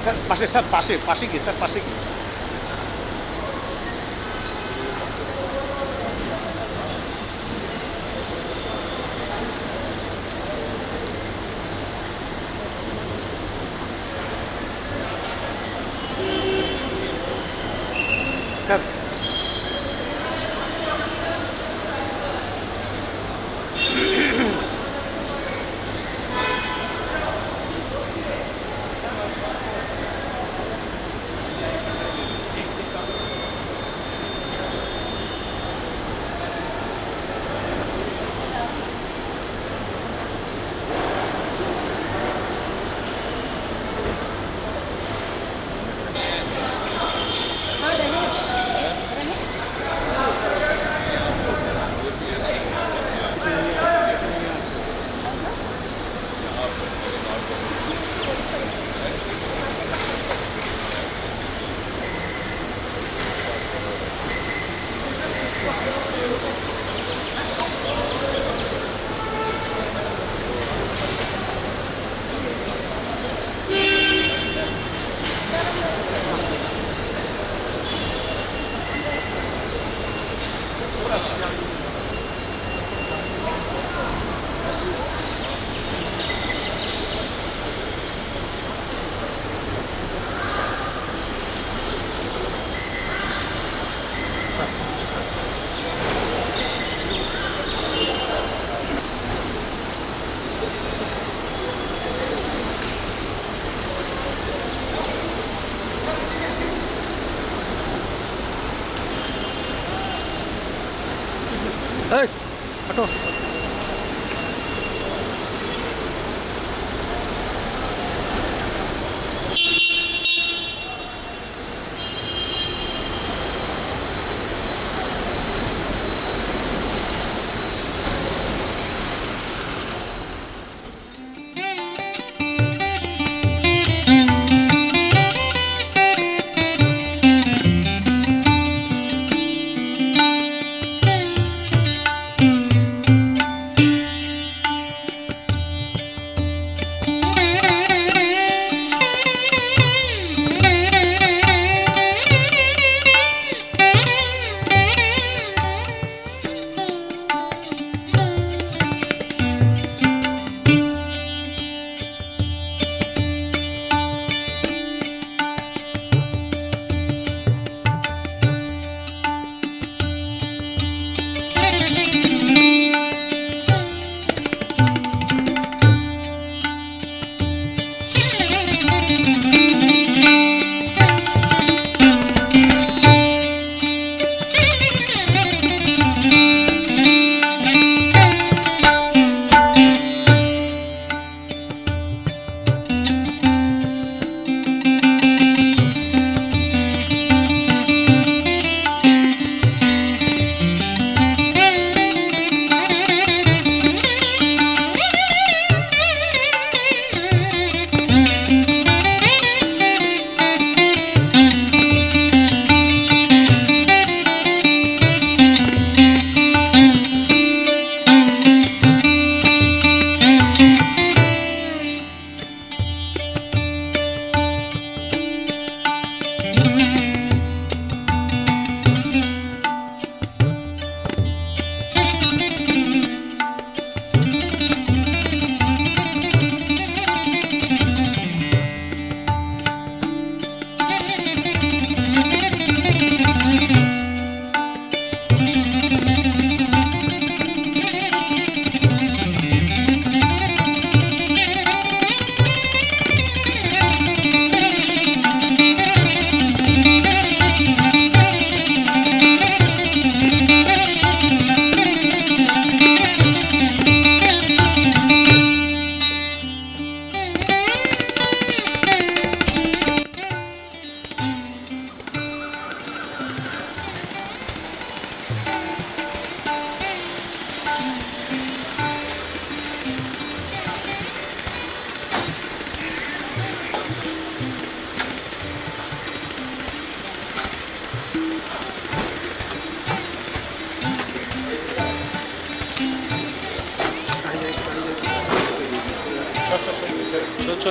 Sir পাশে কি sir পাশে কি স্যার हटो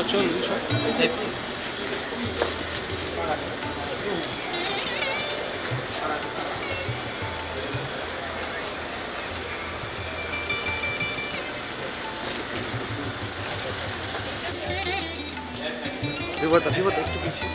চল বিপদ একটু বেশি।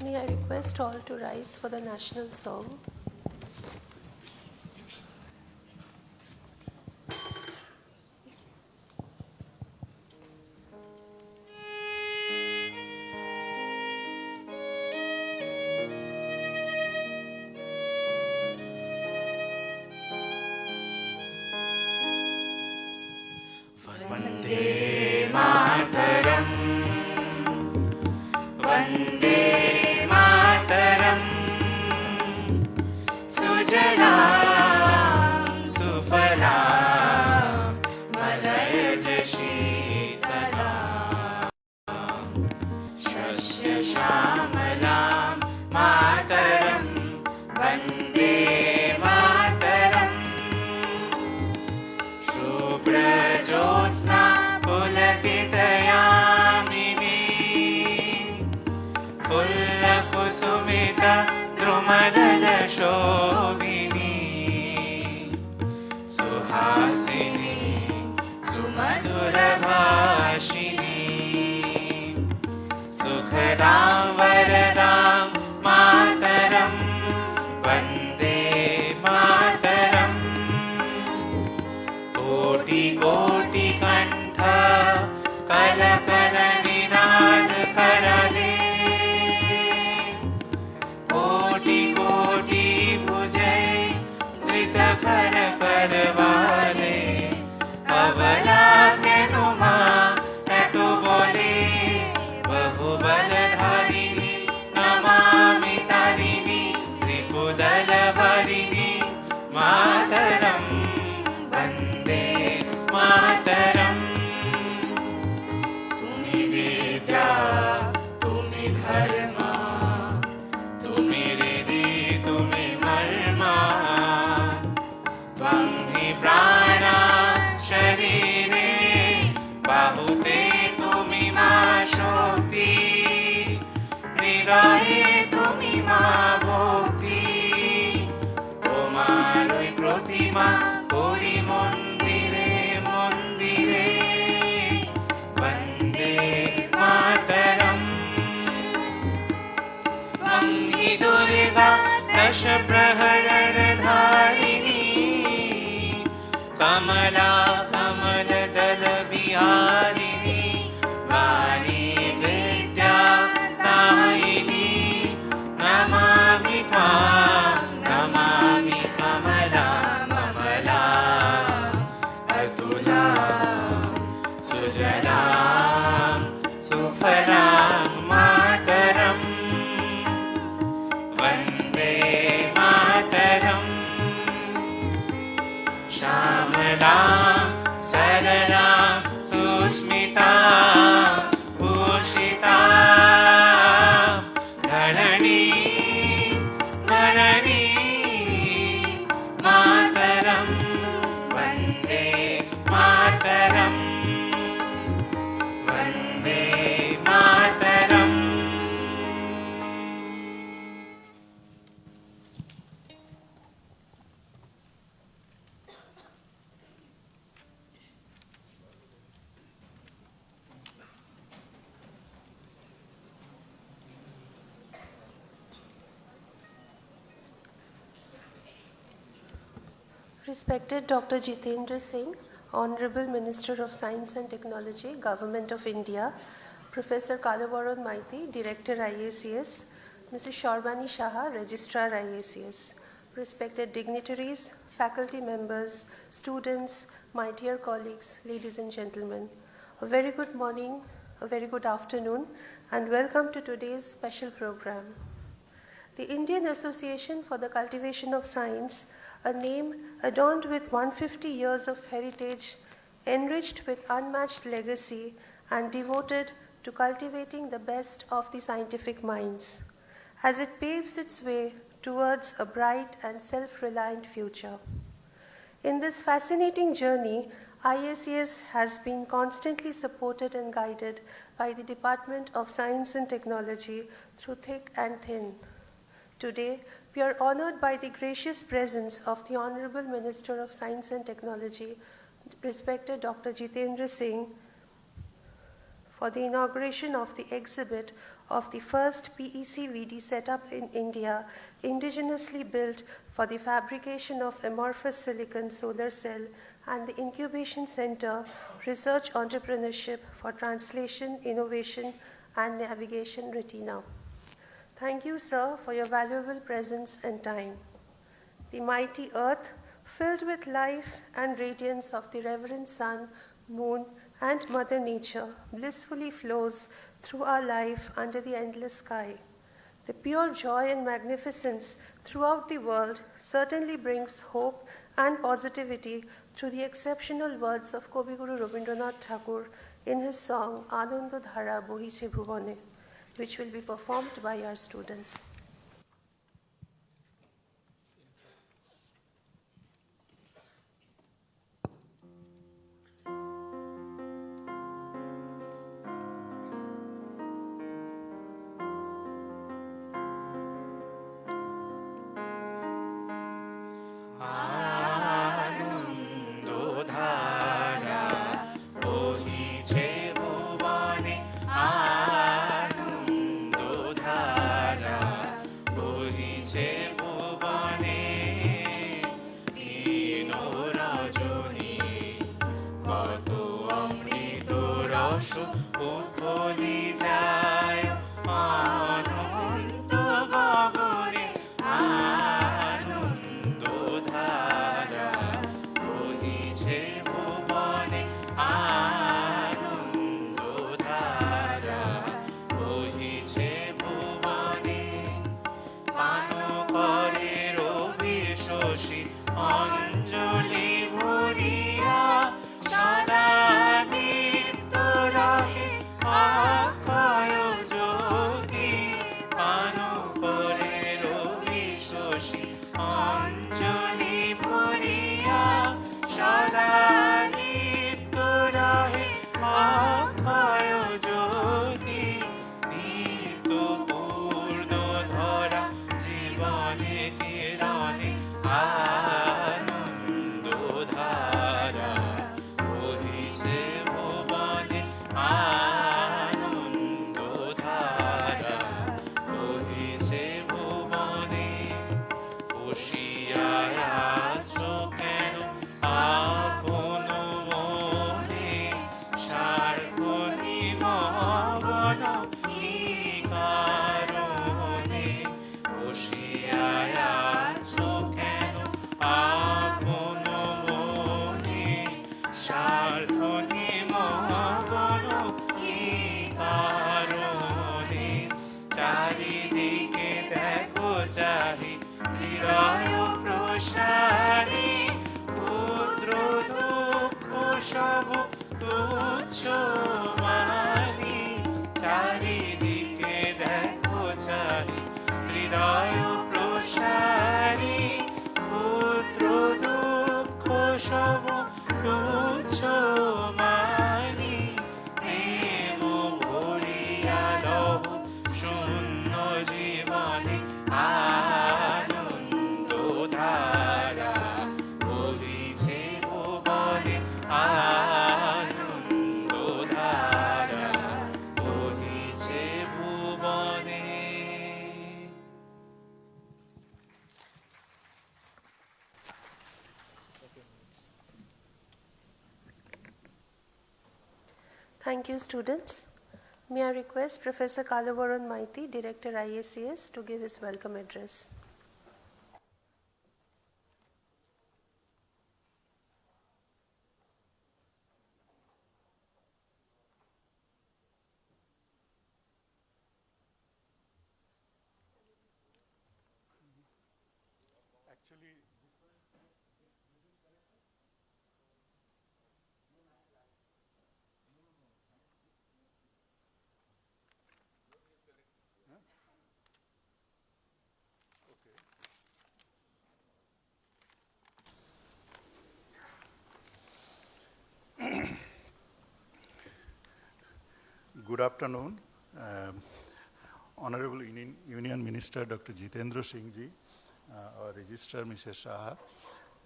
May I request all to rise for the national song? Respected Dr. Jitendra Singh, Honourable Minister of Science and Technology, Government of India, Professor Kalabaran Maiti, Director IACS, Mrs. Shorbani Shaha, Registrar IACS, respected dignitaries, faculty members, students, my dear colleagues, ladies and gentlemen, a very good morning, a very good afternoon, and welcome to today's special program. The Indian Association for the Cultivation of Science, a name adorned with 150 years of heritage, enriched with unmatched legacy, and devoted to cultivating the best of the scientific minds, as it paves its way towards a bright and self-reliant future. In this fascinating journey, IACS has been constantly supported and guided by the Department of Science and Technology through thick and thin. Today, we are honored by the gracious presence of the Honourable Minister of Science and Technology, respected Dr. Jitendra Singh, for the inauguration of the exhibit of the first PECVD set up in India, indigenously built for the fabrication of amorphous silicon solar cell, and the Incubation Center, Research Entrepreneurship for Translation, Innovation, and Navigation RETINa. Thank you, sir, for your valuable presence and time. The mighty earth, filled with life and radiance of the reverend sun, moon, and Mother Nature, blissfully flows through our life under the endless sky. The pure joy and magnificence throughout the world certainly brings hope and positivity through the exceptional words of Kavi Guru Rabindranath Tagore in his song Anando Dhara Bohiche Bhuvane, which will be performed by our students. Anandadhara Thank you, students. May I request Professor Kalabaran Maiti, Director IACS, to give his welcome address. Good afternoon. Honourable Union Minister Dr. Jitendra Singh ji, our Registrar Mrs. Shah,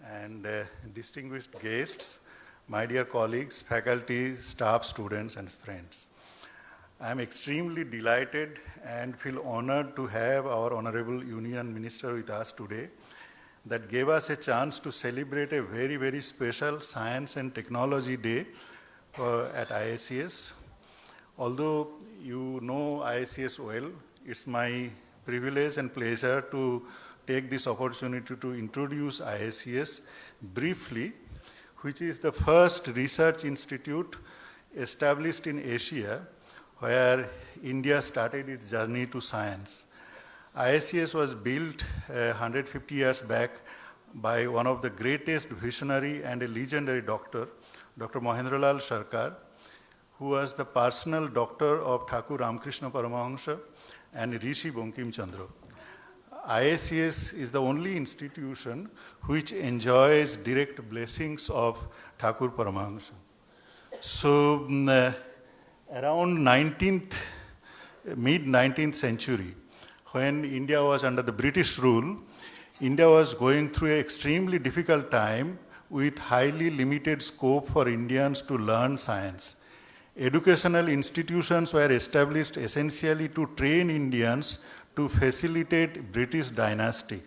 and distinguished guests, my dear colleagues, faculty, staff, students, and friends. I am extremely delighted and feel honored to have our Honourable Union Minister with us today that gave us a chance to celebrate a very, very special Science and Technology Day at IACS. Although you know IACS well, it's my privilege and pleasure to take this opportunity to introduce IACS briefly, which is the first research institute established in Asia where India started its journey to science. IACS was built 150 years back by one of the greatest visionary and a legendary doctor, Dr. Mahendralal Sarkar, who was the personal doctor of Thakur Ramakrishna Paramahansa and Rishi Bankim Chandra. IACS is the only institution which enjoys direct blessings of Thakur Paramahansa. So around mid-19th century, when India was under the British rule, India was going through an extremely difficult time with highly limited scope for Indians to learn science. Educational institutions were established essentially to train Indians to facilitate British dynasty.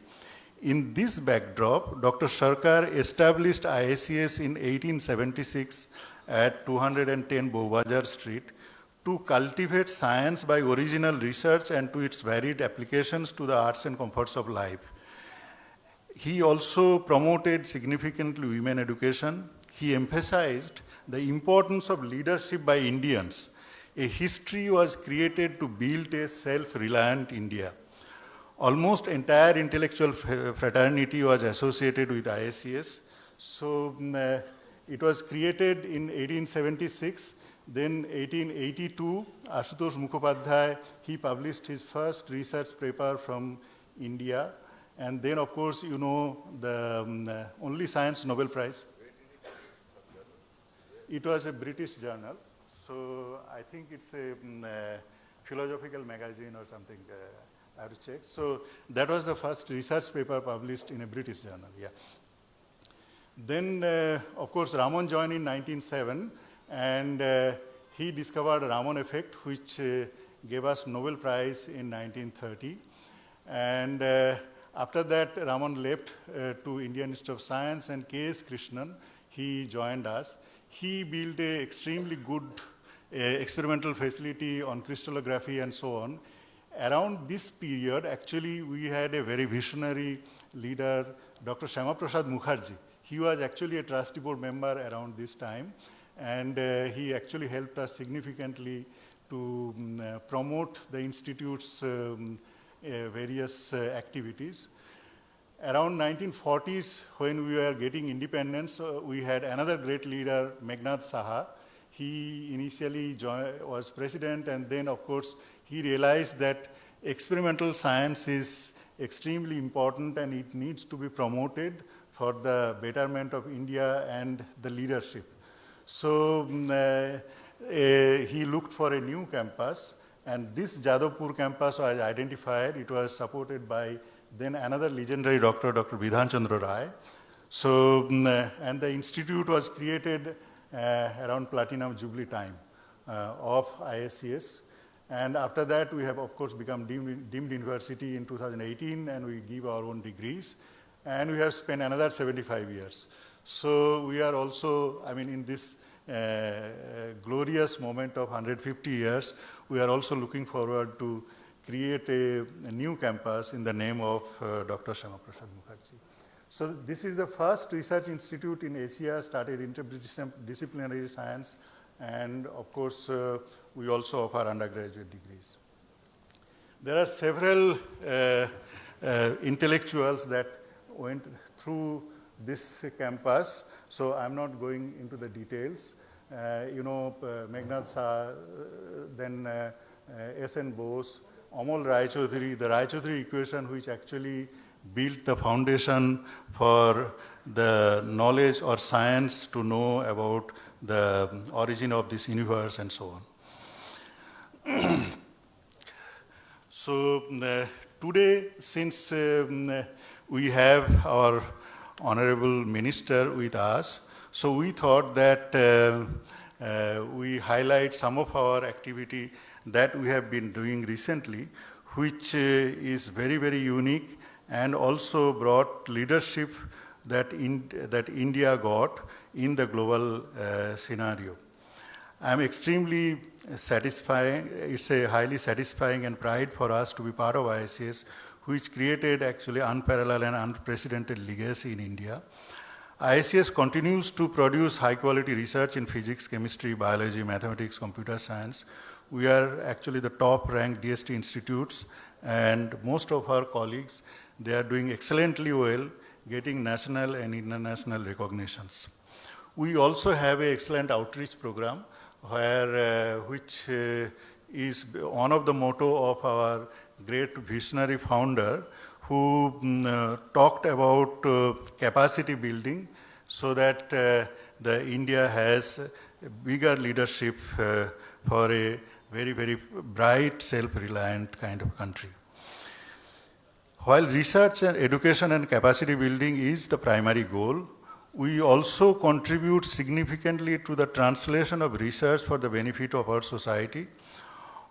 In this backdrop, Dr. Sarkar established IACS in 1876 at 210 Beaubazar Street to cultivate science by original research and to its varied applications to the arts and comforts of life. He also promoted significantly women education. He emphasized the importance of leadership by Indians. A history was created to build a self-reliant India. Almost entire intellectual fraternity was associated with IACS. So it was created in 1876. Then 1882, Ashutosh Mukhopadhyay, he published his first research paper from India. And then, of course, you know, the only science Nobel Prize. It was a British journal, so I think it's a philosophical magazine or something. I have to check. So that was the first research paper published in a British journal. Yeah. Then, of course, Raman joined in 1907, and he discovered Raman effect, which gave us Nobel Prize in 1930. And after that, Raman left to Indian Institute of Science, and K.S. Krishnan, he joined us. He built an extremely good experimental facility on crystallography and so on. Around this period, actually, we had a very visionary leader, Dr. Shyama Prasad Mukherjee. He was actually a trustee board member around this time, and he actually helped us significantly to promote the Institute's various activities. Around 1940s, when we were getting independence, we had another great leader, Meghnad Saha. He initially was president, and then, of course, he realized that experimental science is extremely important and it needs to be promoted for the betterment of India and the leadership. So he looked for a new campus, and this Jadavpur campus was identified. It was supported by then another legendary doctor, Dr. Bidhan Chandra Rai. So, and the institute was created around Platinum Jubilee time of IACS. And after that, we have, of course, become deemed university in 2018, and we give our own degrees. And we have spent another 75 years. So we are also, I mean, in this glorious moment of 150 years, we are also looking forward to create a new campus in the name of Dr. Shama Prasad Mukherjee. So this is the first research institute in Asia started interdisciplinary science, and of course, we also offer undergraduate degrees. There are several intellectuals that went through this campus, so I'm not going into the details. Meghnad Shah, then S.N. Bose, Amol Raychaudhuri, the Raychaudhuri equation, which actually built the foundation for the knowledge or science to know about the origin of this universe and so on. So today, since we have our Honourable Minister with us, so we thought that we highlight some of our activity that we have been doing recently, which is very, very unique and also brought leadership that India got in the global scenario. I'm extremely satisfied. It's a highly satisfying and pride for us to be part of IACS, which created actually unparalleled and unprecedented legacy in India. IACS continues to produce high-quality research in physics, chemistry, biology, mathematics, computer science. We are actually the top-ranked DST institutes, and most of our colleagues, they are doing excellently well, getting national and international recognitions. We also have an excellent outreach program, which is one of the motto of our great visionary founder, who talked about capacity building so that the India has a bigger leadership for a very, very bright, self-reliant kind of country. While research and education and capacity building is the primary goal, we also contribute significantly to the translation of research for the benefit of our society.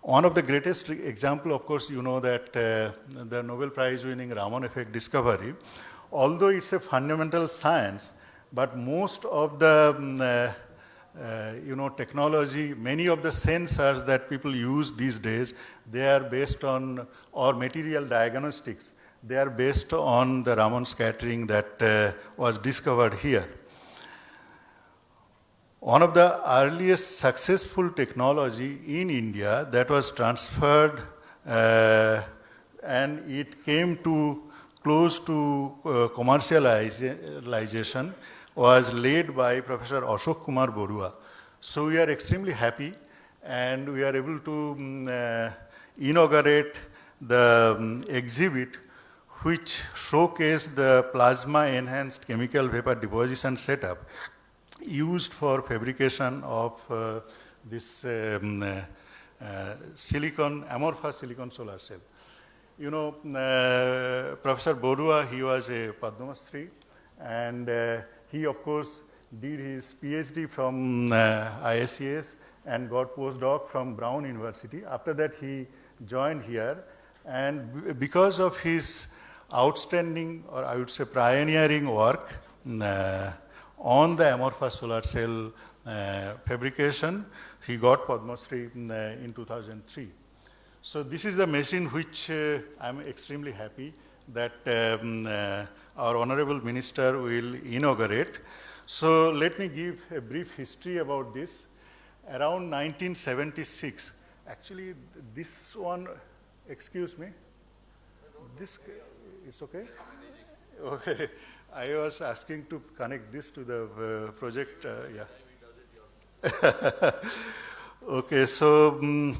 One of the greatest example, of course, you know that the Nobel Prize winning Raman effect discovery, although it's a fundamental science, but most of the technology, many of the sensors that people use these days, they are based on, or material diagnostics, they are based on the Raman scattering that was discovered here. One of the earliest successful technology in India that was transferred and it came to close to commercialization was led by Professor Ashok Kumar Barua. So we are extremely happy, and we are able to inaugurate the exhibit which showcased the plasma enhanced chemical vapor deposition setup used for fabrication of this amorphous silicon solar cell. You know, Professor Barua, he was a Padma Shri, and he, of course, did his PhD from IACS and got postdoc from Brown University. After that, he joined here, and because of his outstanding, or I would say pioneering work on the amorphous solar cell fabrication, he got Padma Shri in 2003. So this is the machine which I'm extremely happy that our Honourable Minister will inaugurate. So let me give a brief history about this. Around 1976, actually this one, excuse me, this, it's okay? Okay. I was asking to connect this to the project, yeah. Okay, so in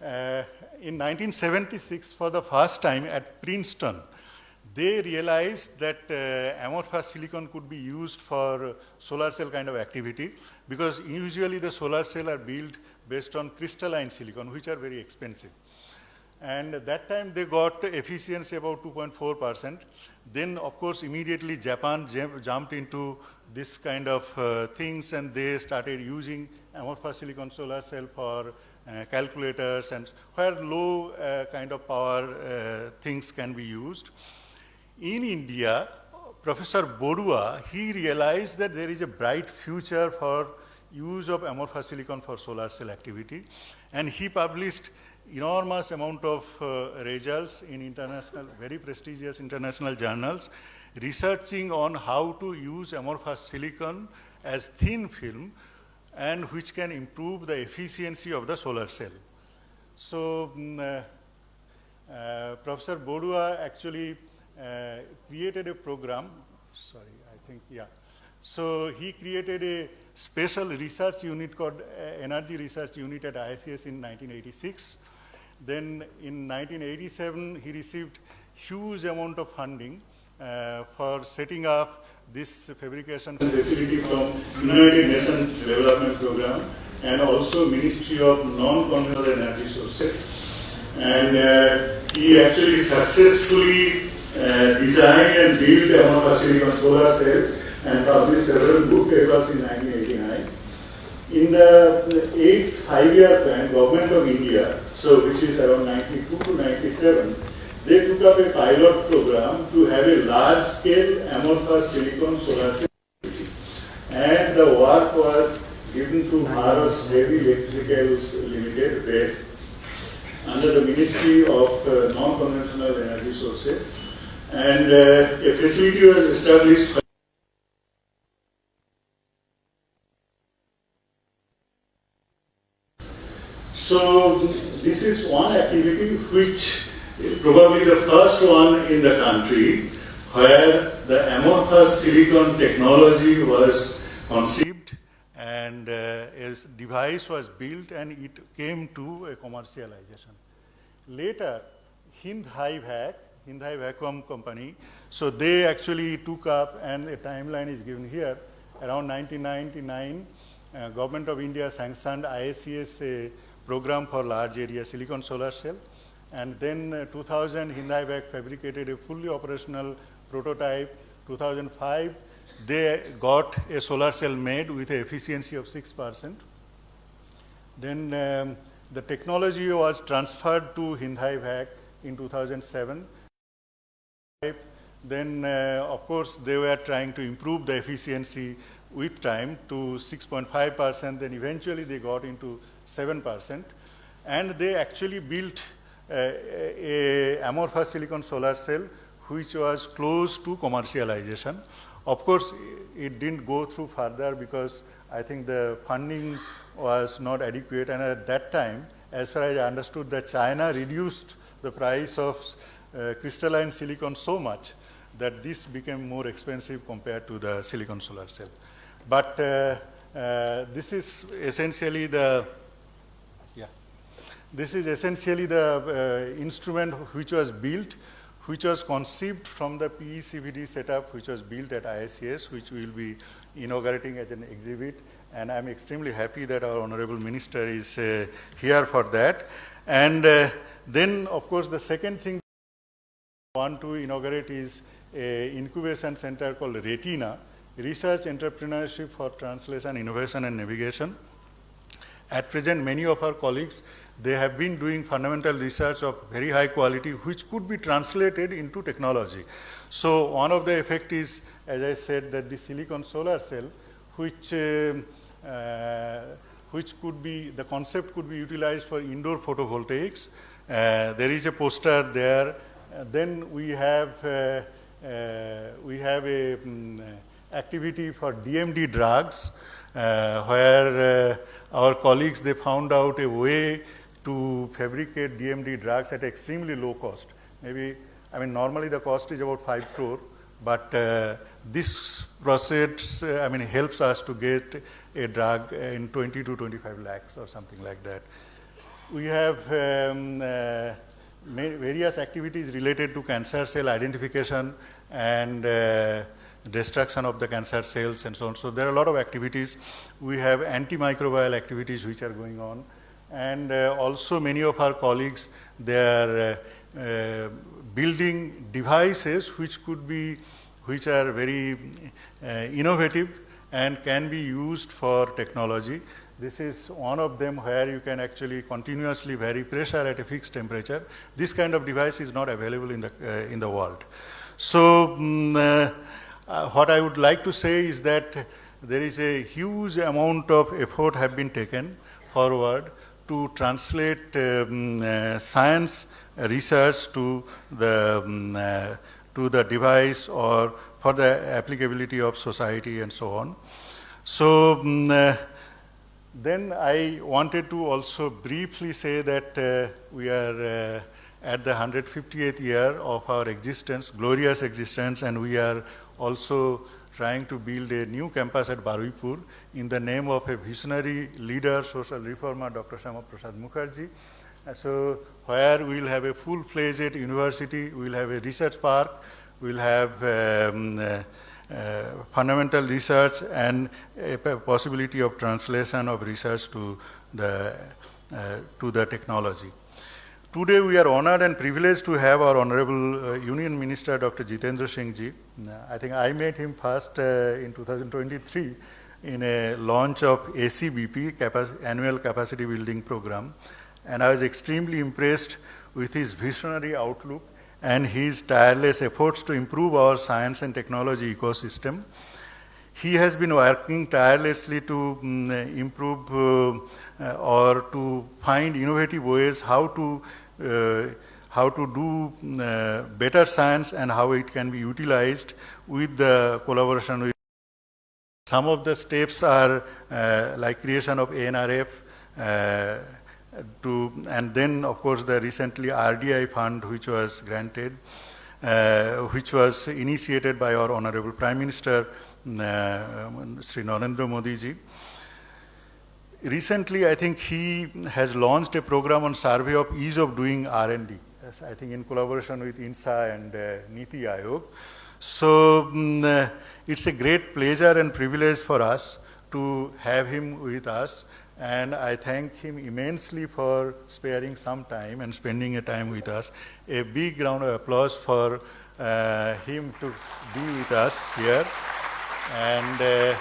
1976, for the first time at Princeton, they realized that amorphous silicon could be used for solar cell kind of activity, because usually the solar cell are built based on crystalline silicon, which are very expensive. And at that time, they got efficiency about 2.4%. Then, of course, immediately Japan jumped into this kind of things, and they started using amorphous silicon solar cell for calculators and where low kind of power things can be used. In India, Professor Barua, he realized that there is a bright future for use of amorphous silicon for solar cell activity, and he published enormous amount of results in international, very prestigious international journals, researching on how to use amorphous silicon as thin film and which can improve the efficiency of the solar cell. So, Professor Barua actually created a program, So he created a special research unit called Energy Research Unit at IACS in 1986. Then in 1987, he received huge amount of funding for setting up this fabrication facility from United Nations Development Program and also Ministry of Non-Conventional Energy Sources. And he actually successfully designed and built amorphous silicon solar cells and published several book papers in 1989. In the 8th five-year plan, Government of India, so which is around 92 to 97, they took up a pilot program to have a large-scale amorphous silicon solar cell. And the work was given to Bharat Heavy Electricals Limited, based under the Ministry of Non-Conventional Energy Sources. And a facility was established. So this is one activity which is probably the first one in the country where the amorphous silicon technology was conceived and a device was built and it came to a commercialization. Later, Hindhai Vacuum Company, so they actually took up, and a timeline is given here, around 1999, Government of India sanctioned IACS program for large area silicon solar cell. And then 2000, Hindhai Vac fabricated a fully operational prototype. 2005, they got a solar cell made with an efficiency of 6%. Then the technology was transferred to Hindhai Vac in 2007. Then, of course, they were trying to improve the efficiency with time to 6.5%. Then eventually they got into 7%. And they actually built a amorphous silicon solar cell which was close to commercialization. Of course, it didn't go through further because I think the funding was not adequate. And at that time, as far as I understood, that China reduced the price of crystalline silicon so much that this became more expensive compared to the silicon solar cell. But this is essentially the instrument which was built, which was conceived from the PECVD setup, which was built at IACS, which we will be inaugurating as an exhibit. And I'm extremely happy that our Honourable Minister is here for that. And then, of course, the second thing we want to inaugurate is an incubation center called RETINa, Research, Entrepreneurship for Translation, Innovation and Navigation. At present, many of our colleagues, they have been doing fundamental research of very high quality, which could be translated into technology. So one of the effect is, as I said, that the silicon solar cell, which could be, the concept could be utilized for indoor photovoltaics. There is a poster there. Then we have a activity for DMD drugs, where our colleagues, they found out a way to fabricate DMD drugs at extremely low cost. Maybe, I mean, normally the cost is about 5 crore, but this process, helps us to get a drug in 20 to 25 lakhs or something like that. We have various activities related to cancer cell identification and destruction of the cancer cells and so on. So there are a lot of activities. We have antimicrobial activities which are going on. And also many of our colleagues, they are building devices which are very innovative and can be used for technology. This is one of them where you can actually continuously vary pressure at a fixed temperature. This kind of device is not available in the world. So what I would like to say is that there is a huge amount of effort have been taken forward to translate science research to the device or for the applicability of society and so on. So then I wanted to also briefly say that we are at the 158th year of our existence, glorious existence, and we are also trying to build a new campus at Barupur in the name of a visionary leader, social reformer, Dr. Shama Prasad Mukherjee. So where we will have a full-fledged university, we will have a research park, we will have fundamental research and a possibility of translation of research to the technology. Today we are honored and privileged to have our Honourable Union Minister Dr. Jitendra Singh ji. I think I met him first in 2023 in a launch of ACBP, Annual Capacity Building Program, and I was extremely impressed with his visionary outlook and his tireless efforts to improve our science and technology ecosystem. He has been working tirelessly to improve or to find innovative ways how to do better science and how it can be utilized with the collaboration with. Some of the steps are like creation of ANRF, and then of course the recently RDI fund which was granted, which was initiated by our Honourable Prime Minister Shri Narendra Modi ji. Recently, I think he has launched a program on survey of ease of doing R&D, I think in collaboration with INSA and Niti Aayog. So it's a great pleasure and privilege for us to have him with us, and I thank him immensely for sparing some time and spending a time with us. A big round of applause for him to be with us here. And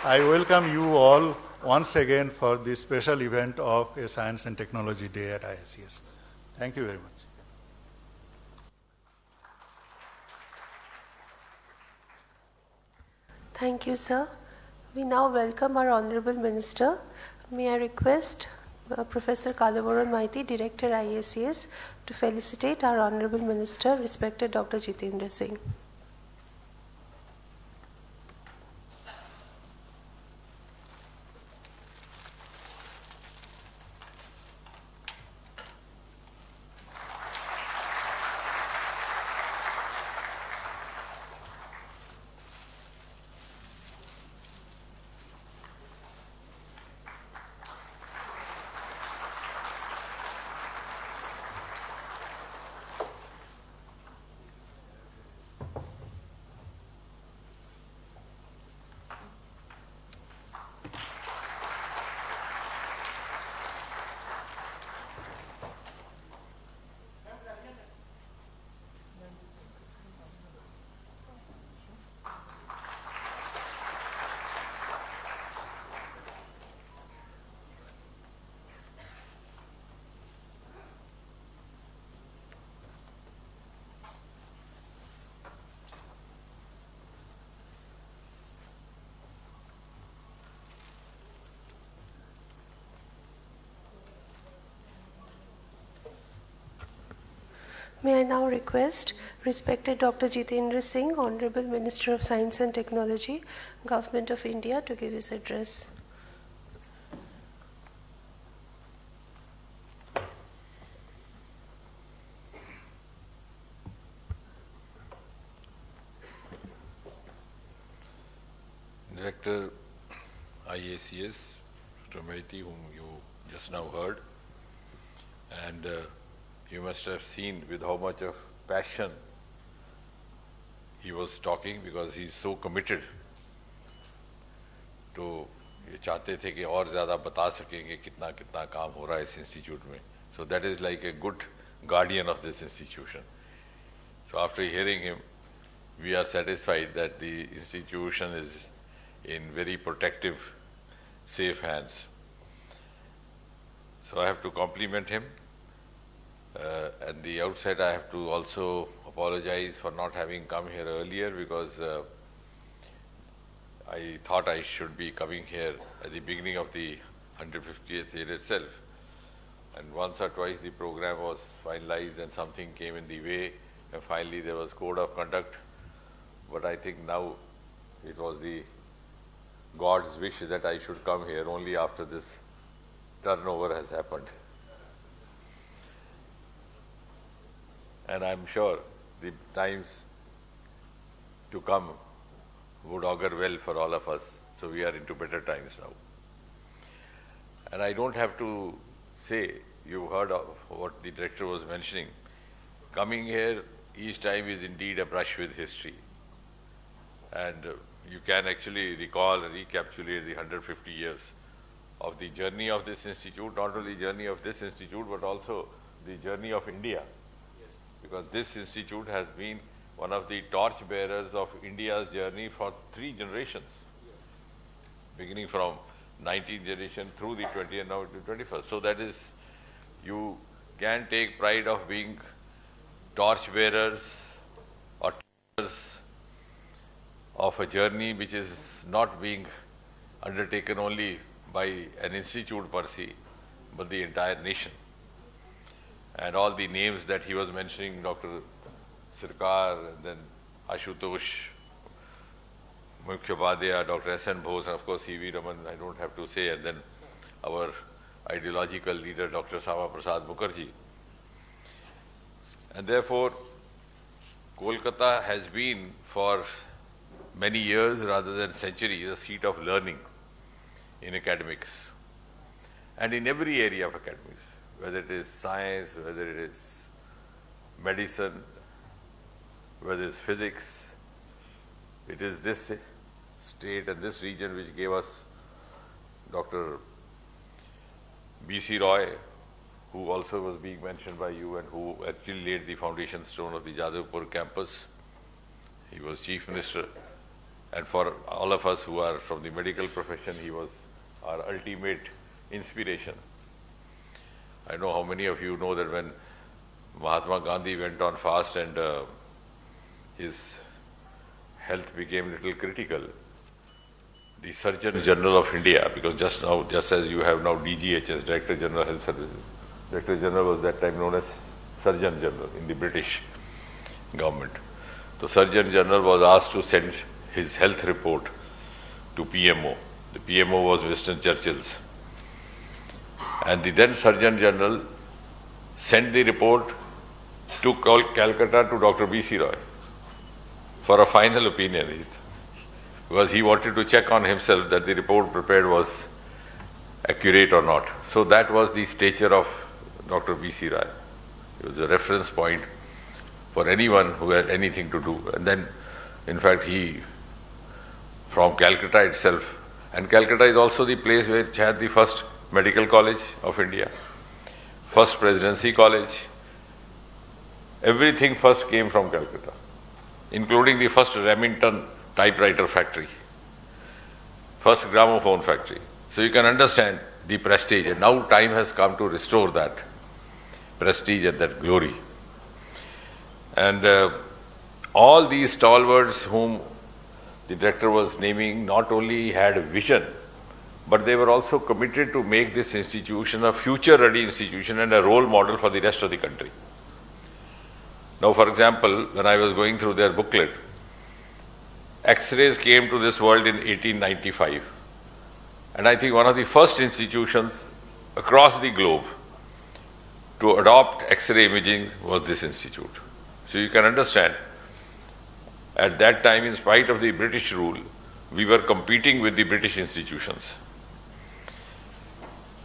I welcome you all once again for this special event of a Science and Technology Day at IACS. Thank you very much. Thank you, sir. We now welcome our Honourable Minister. May I request Professor Kalabaran Maiti, Director IACS, to felicitate our Honourable Minister, respected Dr. Jitendra Singh. May I now request respected Dr. Jitendra Singh, Honourable Minister of Science and Technology, Government of India, to give his address. Director IACS, Mr. Maiti, whom you just now heard, and you must have seen with how much of passion he was talking, because he is so committed. तो ये चाहते थे कि और ज़्यादा बता सकें कि कितना कितना काम हो रहा है इस इंस्टीट्यूट में. So that is like a good guardian of this institution. So after hearing him, we are satisfied that the institution is in very protective, safe hands. So I have to compliment him. At the outset, I have to also apologize for not having come here earlier, because I thought I should be coming here at the beginning of the 150th year itself. And once or twice the program was finalized and something came in the way, and finally there was code of conduct. But I think now it was the God's wish that I should come here only after this turnover has happened. And I'm sure the times to come would augur well for all of us. So we are into better times now. And I don't have to say, you heard of what the director was mentioning. Coming here each time is indeed a brush with history. And you can actually recall and recapitulate the 150 years of the journey of this institute, not only journey of this institute, but also the journey of India. Yes. Because this institute has been one of the torchbearers of India's journey for 3 generations, beginning from 19th generation through the 20th and now to 21st. So that is, you can take pride of being torchbearers or teachers of a journey which is not being undertaken only by an institute per se, but the entire nation. And all the names that he was mentioning, Dr. Sirkar, and then Ashutosh Mukhopadhyay, Dr. S.N. Bose, and of course C.V. Raman, I don't have to say, and then our ideological leader, Dr. Sama Prasad Mukherjee. And therefore, Kolkata has been for many years rather than centuries a seat of learning in academics and in every area of academics, whether it is science, whether it is medicine, whether it is physics. It is this state and this region which gave us Dr. B.C. Roy, who also was being mentioned by you and who actually laid the foundation stone of the Jadavpur campus. He was Chief Minister. And for all of us who are from the medical profession, he was our ultimate inspiration. I know how many of you know that when Mahatma Gandhi went on fast and his health became a little critical, the Surgeon General of India, because just as you have now DGHS, Director General Health Services, Director General was that time known as Surgeon General in the British government. The Surgeon General was asked to send his health report to PMO. The PMO was Winston Churchill's. And the then Surgeon General sent the report to Calcutta to Dr. B.C. Roy for a final opinion, because he wanted to check on himself that the report prepared was accurate or not. So that was the stature of Dr. B.C. Roy. It was a reference point for anyone who had anything to do. And then, in fact, he, from Calcutta itself, and Calcutta is also the place which had the first medical college of India, first presidency college. Everything first came from Calcutta, including the first Remington typewriter factory, first gramophone factory. So you can understand the prestige, and now time has come to restore that prestige and that glory. And all these stalwarts whom the director was naming not only had a vision, but they were also committed to make this institution a future-ready institution and a role model for the rest of the country. Now, for example, when I was going through their booklet, X-rays came to this world in 1895. And I think one of the first institutions across the globe to adopt X-ray imaging was this institute. So you can understand, at that time, in spite of the British rule, we were competing with the British institutions.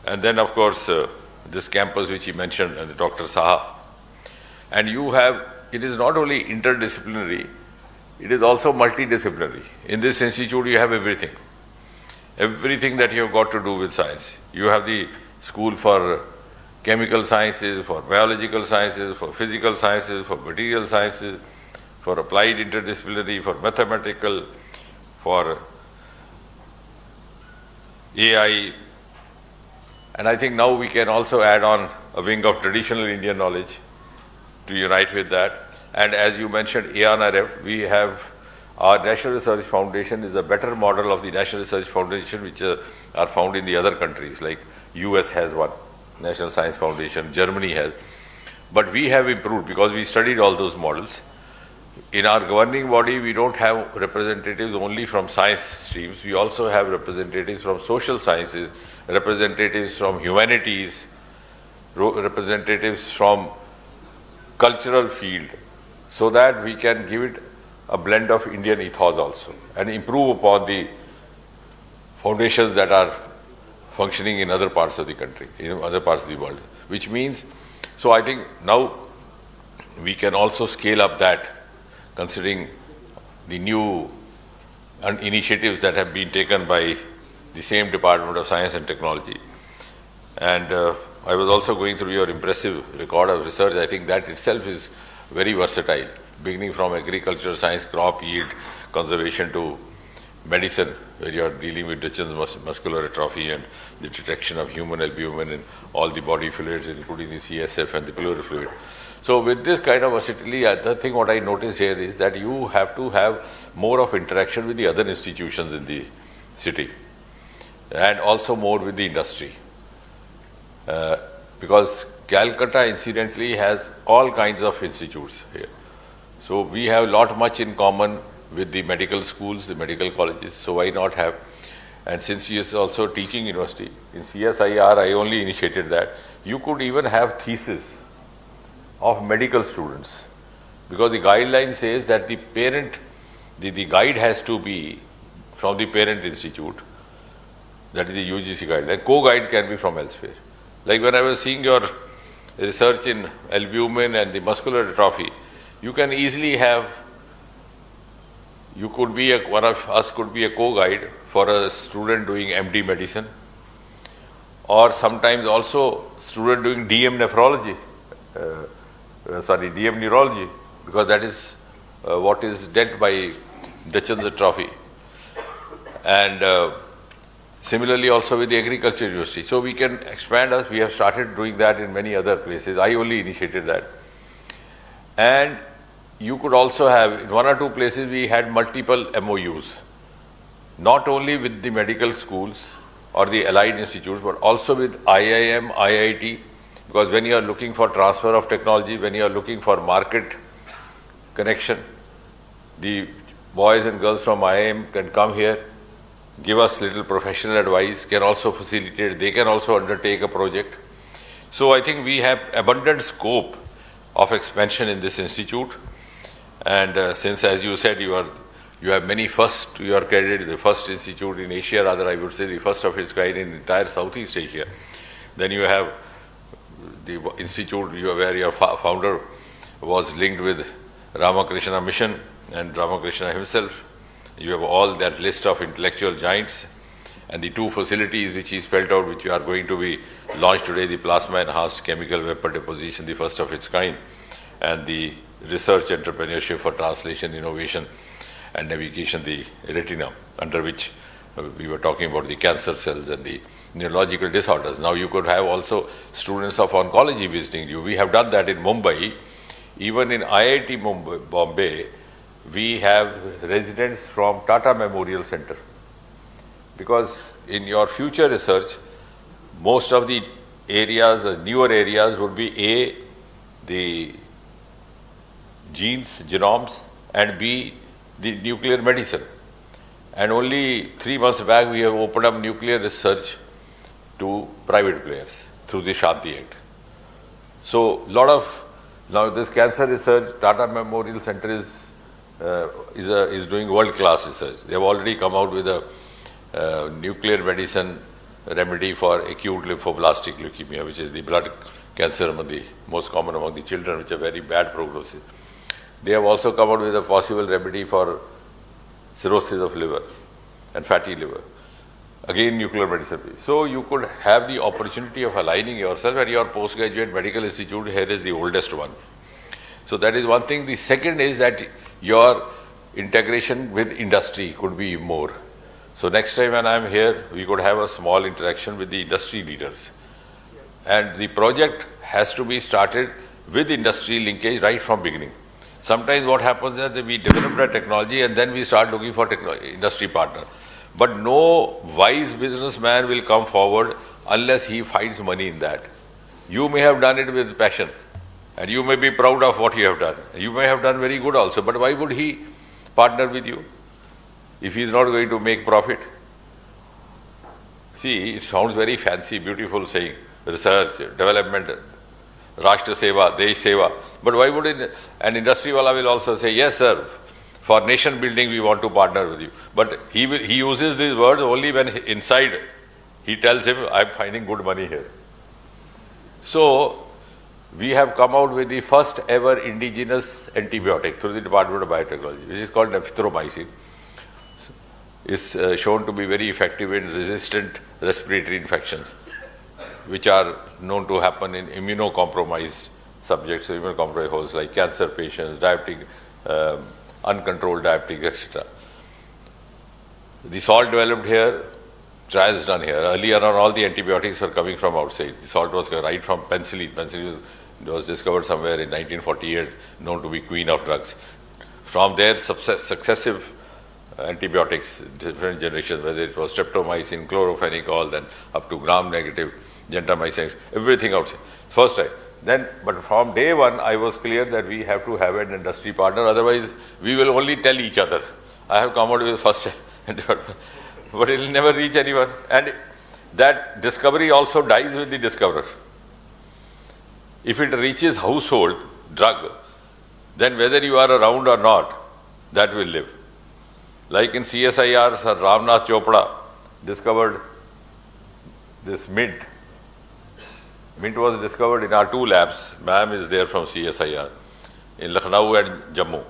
And then, of course, this campus which he mentioned, and Dr. Saha. And you have, it is not only interdisciplinary, it is also multidisciplinary. In this institute, you have everything. Everything that you have got to do with science. You have the school for chemical sciences, for biological sciences, for physical sciences, for material sciences, for applied interdisciplinary, for mathematical, for AI. And I think now we can also add on a wing of traditional Indian knowledge to unite with that. And as you mentioned, ANRF, we have Our National Research Foundation is a better model of the National Research Foundation which are found in the other countries, like US has one, National Science Foundation, Germany has. But we have improved because we studied all those models. In our governing body, we don't have representatives only from science streams. We also have representatives from social sciences, representatives from humanities, representatives from cultural field, so that we can give it a blend of Indian ethos also and improve upon the foundations that are functioning in other parts of the country, in other parts of the world. Which means, so I think now we can also scale up that, considering the new initiatives that have been taken by the same Department of Science and Technology. And I was also going through your impressive record of research. I think that itself is very versatile, beginning from agriculture, science, crop yield, conservation to medicine, where you are dealing with Duchenne's muscular atrophy and the detection of human albumin in all the body fluids, including the CSF and the pleural fluid. So with this kind of versatility, the thing what I notice here is that you have to have more of interaction with the other institutions in the city and also more with the industry. Because Calcutta incidentally has all kinds of institutes here. So we have much in common with the medical schools, the medical colleges, so why not have? And since he is also teaching university, in CSIR I only initiated that, you could even have thesis of medical students, because the guideline says that the parent, the guide has to be from the parent institute, that is the UGC guideline. Co-guide can be from elsewhere. Like when I was seeing your research in albumin and the muscular atrophy, you can easily have, you could be, one of us could be a co-guide for a student doing MD medicine, or sometimes also student doing DM nephrology, DM neurology, because that is what is dealt by Duchenne's atrophy. And similarly also with the agriculture university. So we can expand us, we have started doing that in many other places. I only initiated that. And you could also have, in one or two places we had multiple MOUs, not only with the medical schools or the allied institutes, but also with IIM, IIT, because when you are looking for transfer of technology, when you are looking for market connection, the boys and girls from IIM can come here, give us little professional advice, can also facilitate, they can also undertake a project. So I think we have abundant scope of expansion in this institute. And since, as you said, you have many firsts to your credit, the first institute in Asia, rather I would say the first of its kind in entire Southeast Asia. Then you have the institute where your founder was linked with Ramakrishna Mission and Ramakrishna himself. You have all that list of intellectual giants, and the two facilities which he spelled out, which are going to be launched today, the plasma enhanced chemical vapor deposition, the first of its kind, and the research entrepreneurship for translation, innovation and navigation, the RETINa, under which we were talking about the cancer cells and the neurological disorders. Now you could have also students of oncology visiting you. We have done that in Mumbai. Even in IIT Bombay, we have residents from Tata Memorial Center. Because in your future research, most of the areas, the newer areas would be the genes, genomes, and B, the nuclear medicine. And only 3 months back, we have opened up nuclear research to private players through the Shanti Act. So, now this cancer research, Tata Memorial Center is doing world-class research. They have already come out with a nuclear medicine remedy for acute lymphoblastic leukemia, which is the blood cancer among the most common among the children, which are very bad prognosis. They have also come out with a possible remedy for cirrhosis of liver and fatty liver. Again, nuclear medicine. So you could have the opportunity of aligning yourself, and your postgraduate medical institute here is the oldest one. So that is one thing. The second is that your integration with industry could be more. So next time when I am here, we could have a small interaction with the industry leaders. And the project has to be started with industry linkage right from beginning. Sometimes what happens is that we develop the technology and then we start looking for industry partner. But no wise businessman will come forward unless he finds money in that. You may have done it with passion and you may be proud of what you have done. You may have done very good also, but why would he partner with you if he is not going to make profit? See, it sounds very fancy, beautiful saying, research, development, Rashtra Seva, Desh Seva. But why would an industry wala will also say, yes sir, for nation building we want to partner with you. But he uses these words only when inside he tells him, I am finding good money here. So, we have come out with the first ever indigenous antibiotic through the Department of Biotechnology, which is called nephthoromycin. It's shown to be very effective in resistant respiratory infections, which are known to happen in immunocompromised subjects, so immunocompromised hosts like cancer patients, diabetic, uncontrolled diabetic, etc. The salt developed here, trials done here. Earlier on, all the antibiotics were coming from outside. The salt was right from penicillin. Penicillin was discovered somewhere in 1948, known to be queen of drugs. From there, successive antibiotics, different generations, whether it was streptomycin, chlorophenicol, then up to gram-negative, gentamicin, everything outside. First time. Then, but from day one, I was clear that we have to have an industry partner, otherwise we will only tell each other. I have come out with first but it will never reach anyone. And that discovery also dies with the discoverer. If it reaches household drug, then whether you are around or not, that will live. Like in CSIR, Sir Ramnath Chopra discovered this mint. Mint was discovered in our two labs. Ma'am is there from CSIR in Lucknow and Jammu.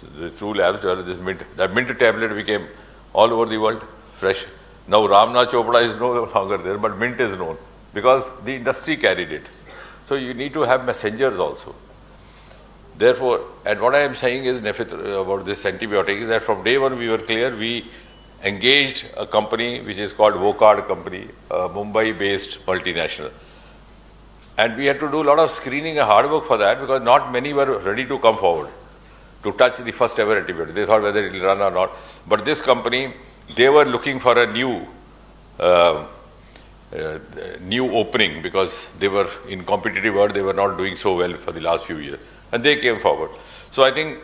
So the two labs were this mint. That mint tablet became all over the world, fresh. Now Ramnath Chopra is no longer there, but mint is known because the industry carried it. So you need to have messengers also. Therefore, and what I am saying is about this antibiotic is that from day one we were clear, we engaged a company which is called Vocard company, a Mumbai-based multinational. And we had to do a lot of screening and hard work for that because not many were ready to come forward to touch the first ever antibiotic. They thought whether it will run or not. But this company, they were looking for a new opening because they were in competitive world, they were not doing so well for the last few years. And they came forward. So I think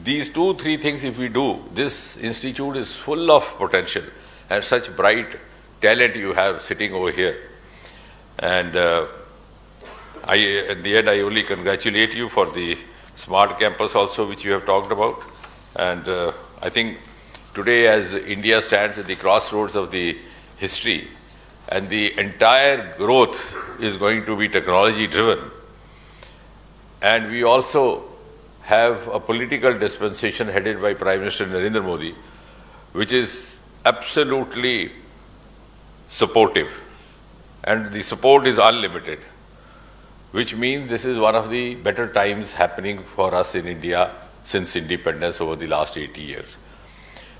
these 2-3 things if we do, this institute is full of potential and such bright talent you have sitting over here. And at the end I only congratulate you for the smart campus also which you have talked about. And I think today as India stands at the crossroads of the history and the entire growth is going to be technology driven, and we also have a political dispensation headed by Prime Minister Narendra Modi, which is absolutely supportive, and the support is unlimited, which means this is one of the better times happening for us in India since independence over the last 80 years.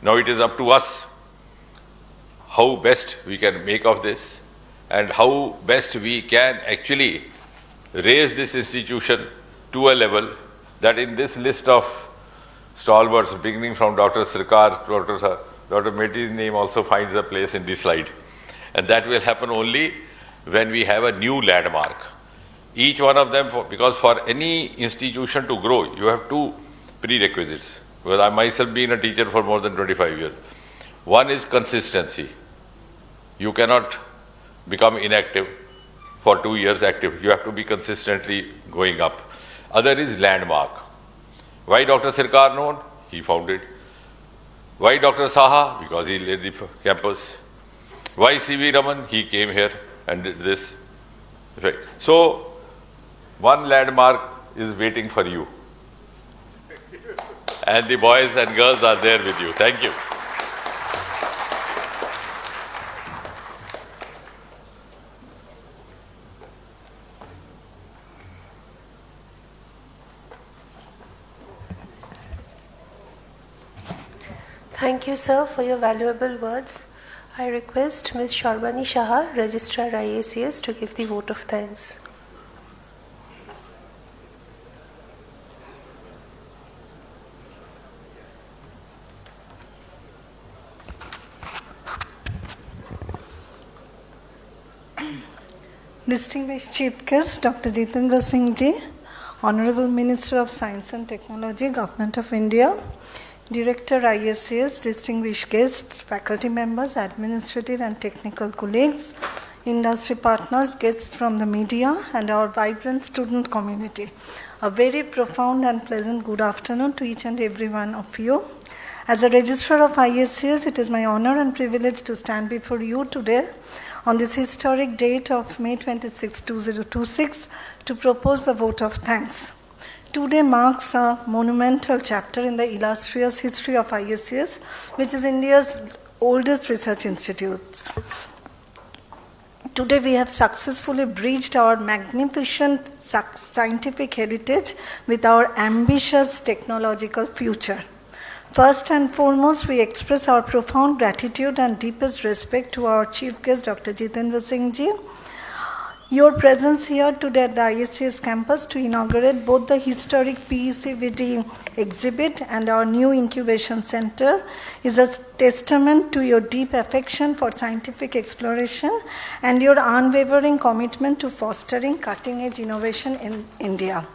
Now it is up to us how best we can make of this and how best we can actually raise this institution to a level that in this list of stalwarts, beginning from Dr. Sirkar, Dr. Mehdi's name also finds a place in this slide. And that will happen only when we have a new landmark. Each one of them, because for any institution to grow, you have two prerequisites. Because I myself been a teacher for more than 25 years. One is consistency. You cannot become inactive for 2 years active. You have to be consistently going up. Other is landmark. Why Dr. Sirkar known? He founded. Why Dr. Saha? Because he led the campus. Why C.V. Raman? He came here and did this. So, one landmark is waiting for you. And the boys and girls are there with you. Thank you. Thank you, sir, for your valuable words. I request Ms. Shorbani Shaha, Registrar IACS, to give the vote of thanks. Distinguished Chief Guest, Dr. Jitendra Singh ji, Honourable Minister of Science and Technology, Government of India, Director IACS, distinguished guests, faculty members, administrative and technical colleagues, industry partners, guests from the media, and our vibrant student community. A very profound and pleasant good afternoon to each and every one of you. As a registrar of IACS, it is my honor and privilege to stand before you today on this historic date of May 26, 2026, to propose a vote of thanks. Today marks a monumental chapter in the illustrious history of IACS, which is India's oldest research institute. Today we have successfully bridged our magnificent scientific heritage with our ambitious technological future. First and foremost, we express our profound gratitude and deepest respect to our Chief Guest, Dr. Jitendra Singh ji. Your presence here today at the IACS campus to inaugurate both the historic PECVD exhibit and our new Incubation Center is a testament to your deep affection for scientific exploration and your unwavering commitment to fostering cutting-edge innovation in India.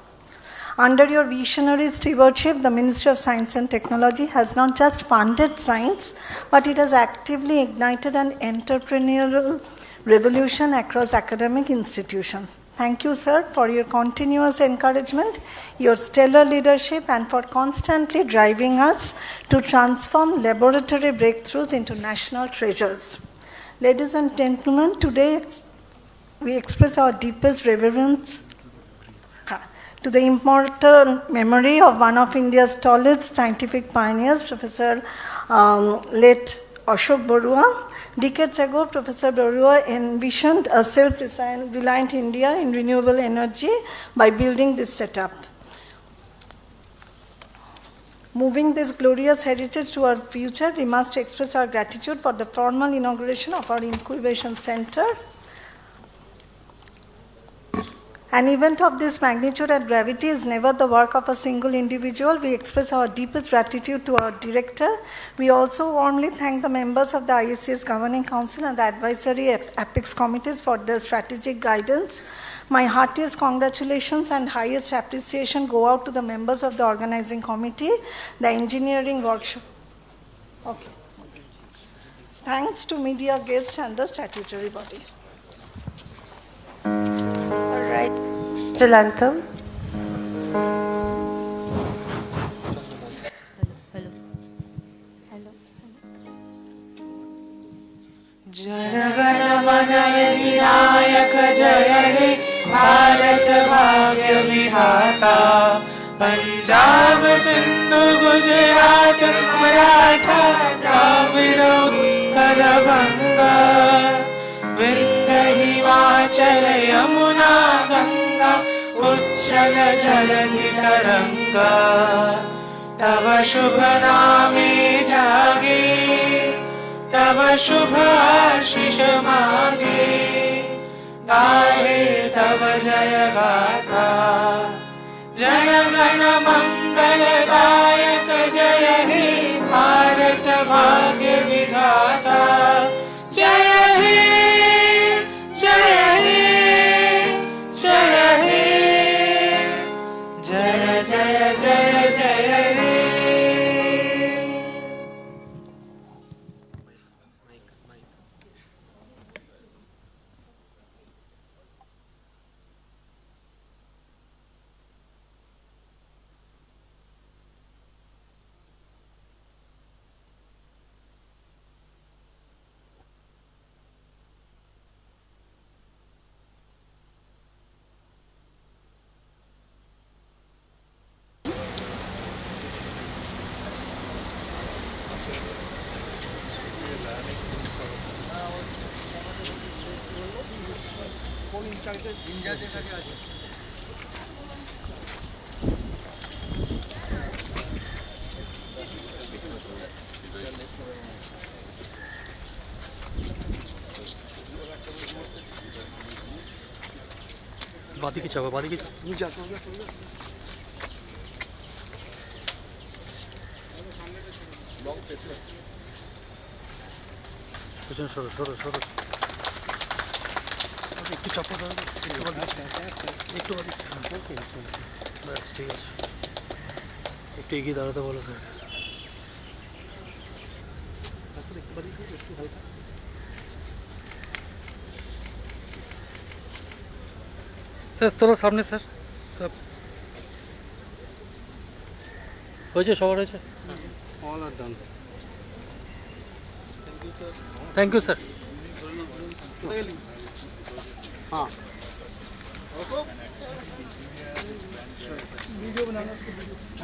Under your visionary stewardship, the Ministry of Science and Technology has not just funded science, but it has actively ignited an entrepreneurial revolution across academic institutions. Thank you, sir, for your continuous encouragement, your stellar leadership, and for constantly driving us to transform laboratory breakthroughs into national treasures. Ladies and gentlemen, today we express our deepest reverence to the immortal memory of one of India's tallest scientific pioneers, Professor late Ashok Barua. Decades ago, Professor Barua envisioned a self-reliant India in renewable energy by building this setup. Moving this glorious heritage to our future, we must express our gratitude for the formal inauguration of our Incubation Center. An event of this magnitude and gravity is never the work of a single individual. We express our deepest gratitude to our director. We also warmly thank the members of the IACS Governing Council and the advisory apex committees for their strategic guidance. My heartiest congratulations and highest appreciation go out to the members of the organizing committee, the engineering workshop. Okay. Thanks to media guests and the statutory body. All right, still anthem. जनगण मन अधिनायक जय हे भारत भाग्य विधाता पंजाब सिंधु गुजरात मराठा द्राविड़ उत्कल बंगा विंध्य हिमाचल यमुना गंगा उच्छल जलधि तरंगा तव शुभ नामे जागे तब शुभ आशीष मांगे गाहे तब जय गाथा जन गण मंगलदायक जय हे भारत भाग्य विधाता जय हे जय हे जय हे जय जय जय जय हे বাদিকে চাপা বাদিকে তুমি যা পেছনে সরো সরো সরো একটু চাপা দাও, একটু ব্যাস ঠিক আছে, একটু এগিয়ে দাঁড়াতে বলো স্যার। স্যার তোরা সামনে স্যার, স্যার হয়েছে, সবার হয়েছে, All are done. Thank you sir. हाँ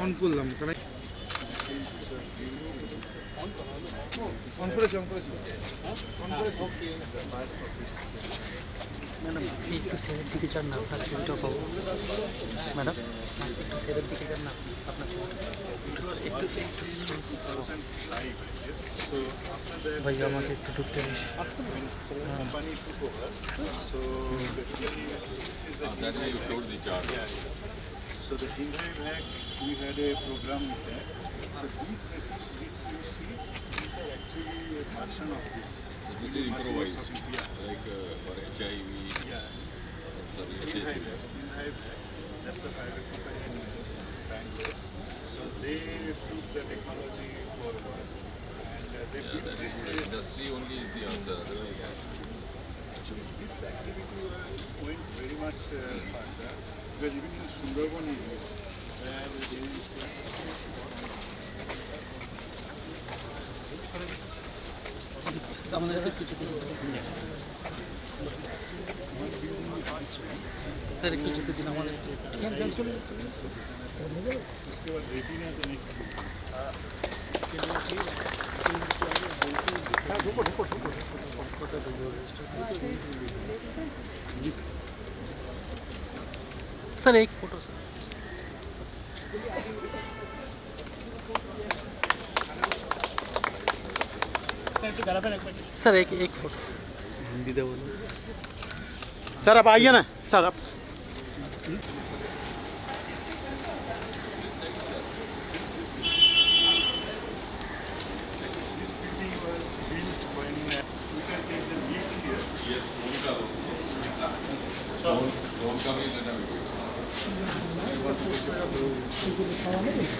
অন করলাম কারণ অন করেছি ম্যাডাম একটু সেরের দিকে যান না, আপনার ছবিটা পাবো। ম্যাডাম একটু সেরের দিকে যান না, আপনার ছবিটা একটু So after that, ভাই আমাকে একটু ঢুকতে this. company took over. So basically, this is the That way you showed the chart. So the Inauguration Act, we had a program with that. So these messages, which you see, these are actually a version of this. So this is improvised, like for HIV, Yeah. sorry, Inauguration SHV. Act, that's the private company in Bangalore. So they took the technology forward and they built this. Industry only is the answer, otherwise. Actually, this activity went very much further because even in Sundarban area, where there is আমাদের কিছু sir একটু যেতে দিন আমাদের। उसके बाद retina तो next sir एक फोटो सर। सर एक फोटो सर, हिंदी दे बोलो सर आप आइए ना सर आप This building was built when we can take the lift here. Yes, Monica. Don't come in and everything.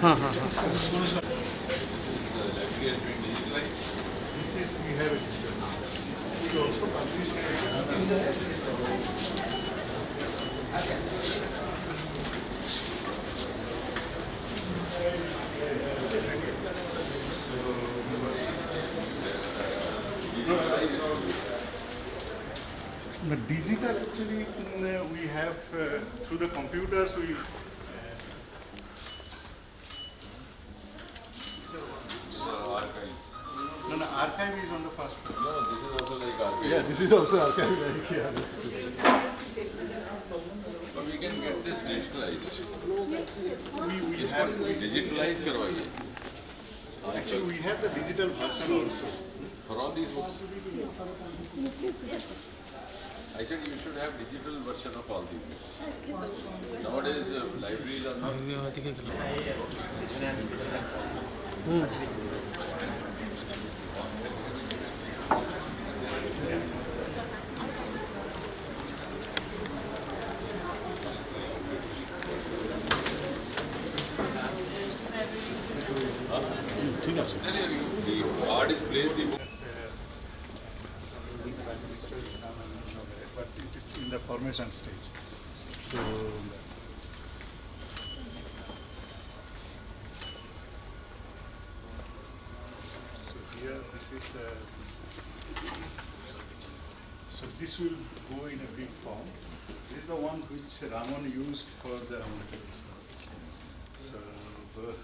हाँ हाँ हाँ The library has been digitalized. This is we have a digital. We also publish the digital actually we have through the computers we Archives. no archive is on the first floor. No, this is also like archive. Yeah, this is also archive like here. But we can get this digitalized. We This have one digitalized करवाइए. actually we have the digital version also. For all these books. I said you should have digital version of all these books. Nowadays libraries are not. ওদিকে গেলাম। The art is placed the book. But it is in the formation stage. So, here this is the. So this will go in a big form. This is the one which Raman used for the discovery. So this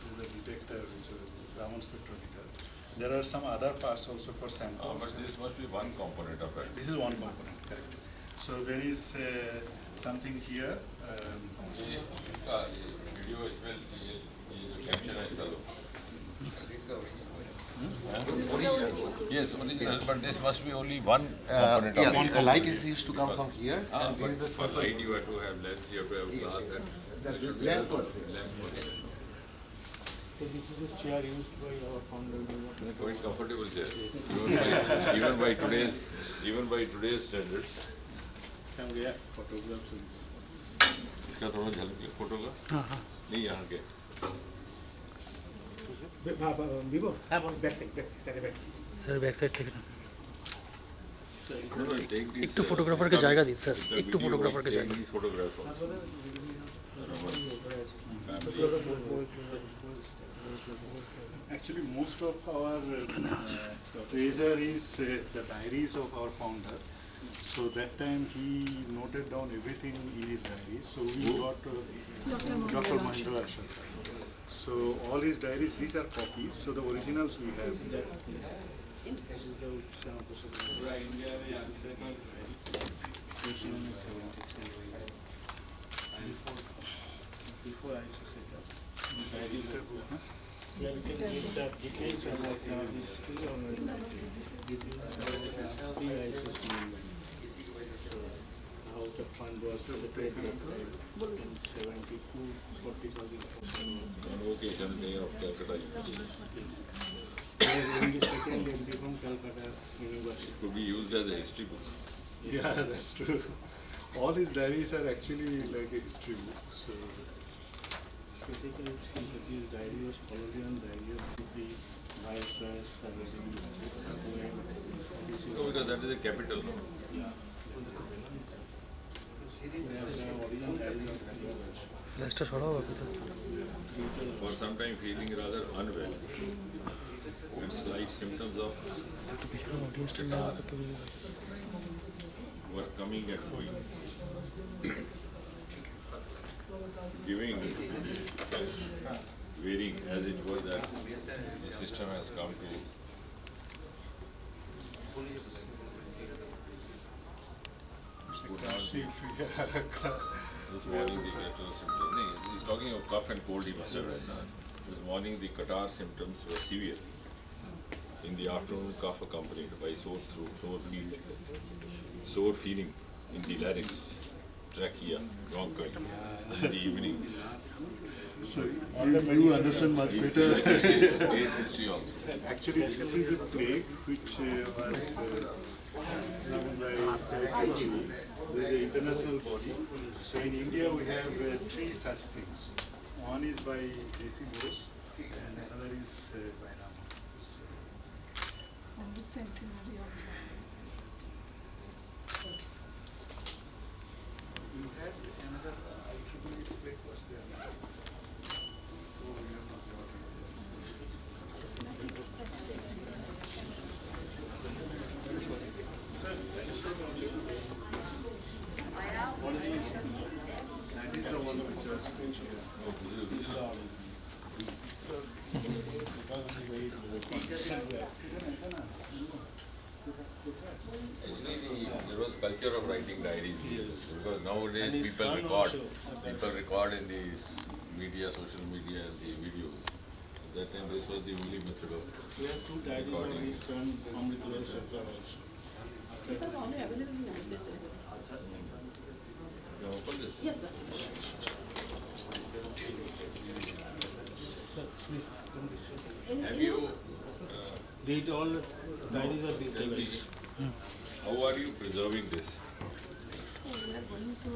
is the detector which was Raman spectrometer. There are some other parts also for samples. But this must be one component of it. This is one component, correct. So there is something here. ये इसका video इसमें ये जो caption है इसका लो. Yes, original, but this must be only one component of it. The light is used to come from here, and But this is the for light you have to have lens, you have to have glass. that lamp was there. Quite comfortable chair. Even by today's standards. इसका थोड़ा झलक ले photo का हाँ हाँ नहीं यहाँ के স্যার ব্যাক সাইড থেকে না No, take this, একটু ফটোগ্রাফারকে জায়গা দিন স্যার the একটু video ফটোগ্রাফারকে of জায়গা taking these photographs also. Actually, most of our treasure is the diaries of our founder. So that time he noted down everything in his diary. So we got Dr. Mahendra Ashar. So all his diaries, these are copies. So the originals we have. Before I set up, yeah, we can give that details about this how the fund was allocated in 72, 40,000. Convocation day of Calcutta University. In the second MD from Calcutta University. Could be used as a history book. Yeah, that's true. All his diaries are actually like a history book. So basically, it seems that his diary was colonial diary of the viceroys and No, because that is a capital, no? ফ্ল্যাশটা সরাও বাকি sir For some time feeling rather unwell and slight symptoms of একটু পিছনে অডিয়েন্সটা নিয়ে আমাকে একটু বলে দাও। were coming and going. Giving varying as it was that the system has come to this morning the Qatar symptoms. No, he's talking of cough and cold. He must have read. This morning the Qatar symptoms were severe. In the afternoon, cough accompanied by sore throat, sore feeling in the larynx, trachea, bronchi. In the evening, So you understand much better. case history also. Actually, this is a plague which was given by PECVD. There is an international body. So in India we have three such things. One is by J.C. Bose and another is by Rama. On the centenary of You had another IEEE plague was there. Oh, you have not got That is the one which was mentioned. Actually, there was culture of writing diaries because nowadays people record in the media, social media, and the videos. At that time, this was the only method of We have two diaries of his son, Honourable also. This is only available in IACS. Can I open this? Yes, sir. Have you Date all diaries are tell me, digitalized. how are you preserving this? We are going to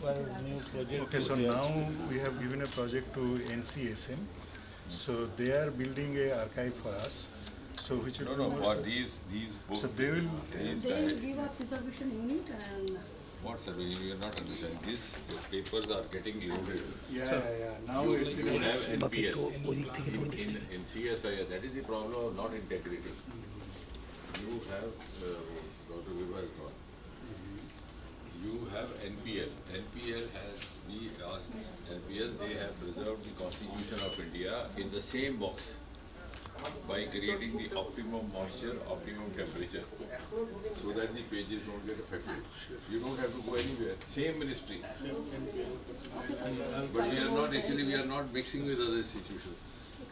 a dedicated Okay, so now we have given a project to NCSM. So they are building a archive for us. So which No, will no, be for more- these books. So they will. These They will diaries. give a preservation unit and What survey? You are not understanding. These papers are getting eroded. Yeah. Now it's in You a have NPL. ওই দিক থেকে ওই দিক থেকে In CSI, that is the problem of not integrity. You have, Dr. Viva has gone. You have NPL. NPL has, we asked NPL, they have preserved the Constitution of India in the same box by creating the optimum moisture, optimum temperature, so that the pages don't get affected. You don't have to go anywhere. Same ministry. But we are not, actually, we are not mixing with other institutions.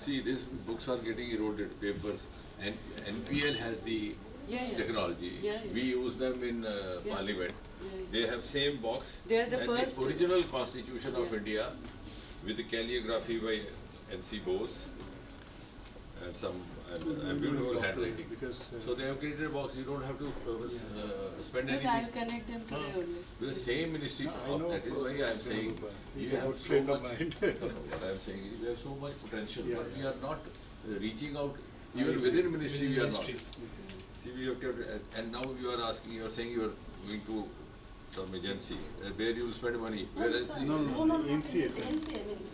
See, these books are getting eroded, papers, and NPL has the technology. We use them in Parliament. They have same box. They are the and first. the original Constitution of India with the calligraphy by N.C. Bose and some beautiful handwriting. Because So they have created a box. You don't have to spend But I'll anything. connect them today only. With the same ministry, that is why I am saying he's you a have good so friend much. of mine. What I am saying is you have so much potential, Yeah, but we are not reaching out. Even within ministry, we are not. See, we have kept, and now you are asking, you are saying you are going to some agency where you will spend money. Whereas no, NCSN.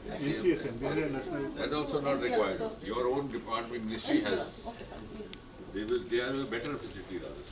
NCSN, this is a national. that also not required. Your own department ministry has. They are a better facility rather.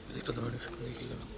এদিকটা ধরে শুনে দেখে যাবেন।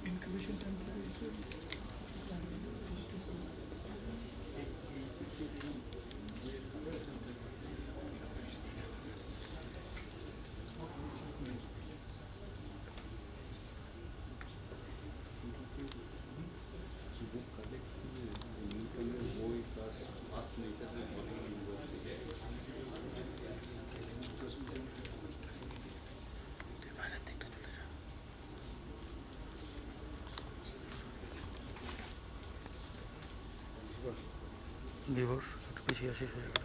Incubation temperature. বিভোর একটু পিছিয়ে আসিস হয়ে গেল।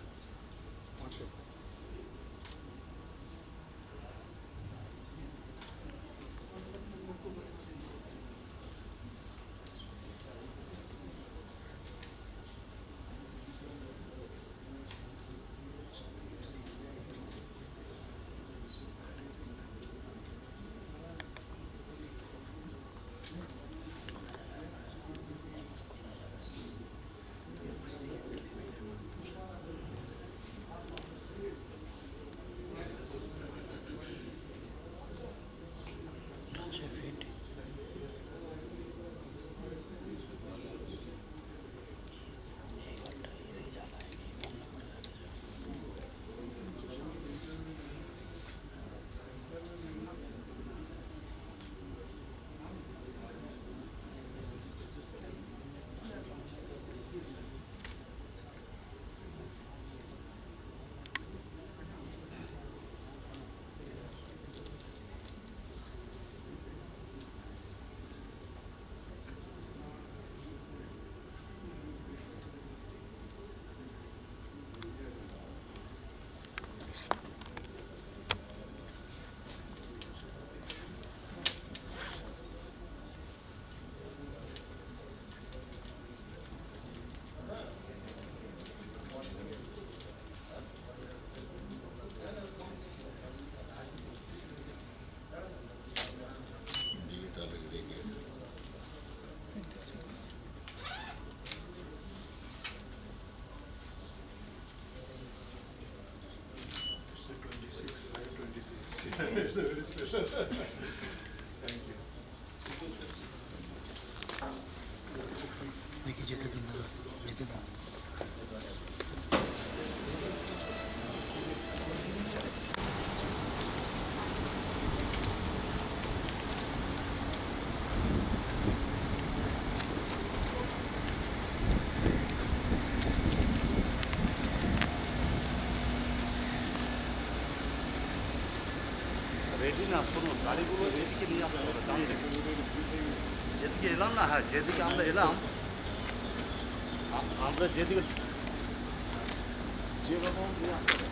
It's a very special. देखिए जितेंद्र जितेंद्र RETINa শুনুন গাড়িগুলো এদিকে নিয়ে আসতে হবে ডান দিকে যেদিকে এলাম না হ্যাঁ যেদিকে আমরা এলাম আমরা যেদিকে যেরকম নিয়ে আসতে হবে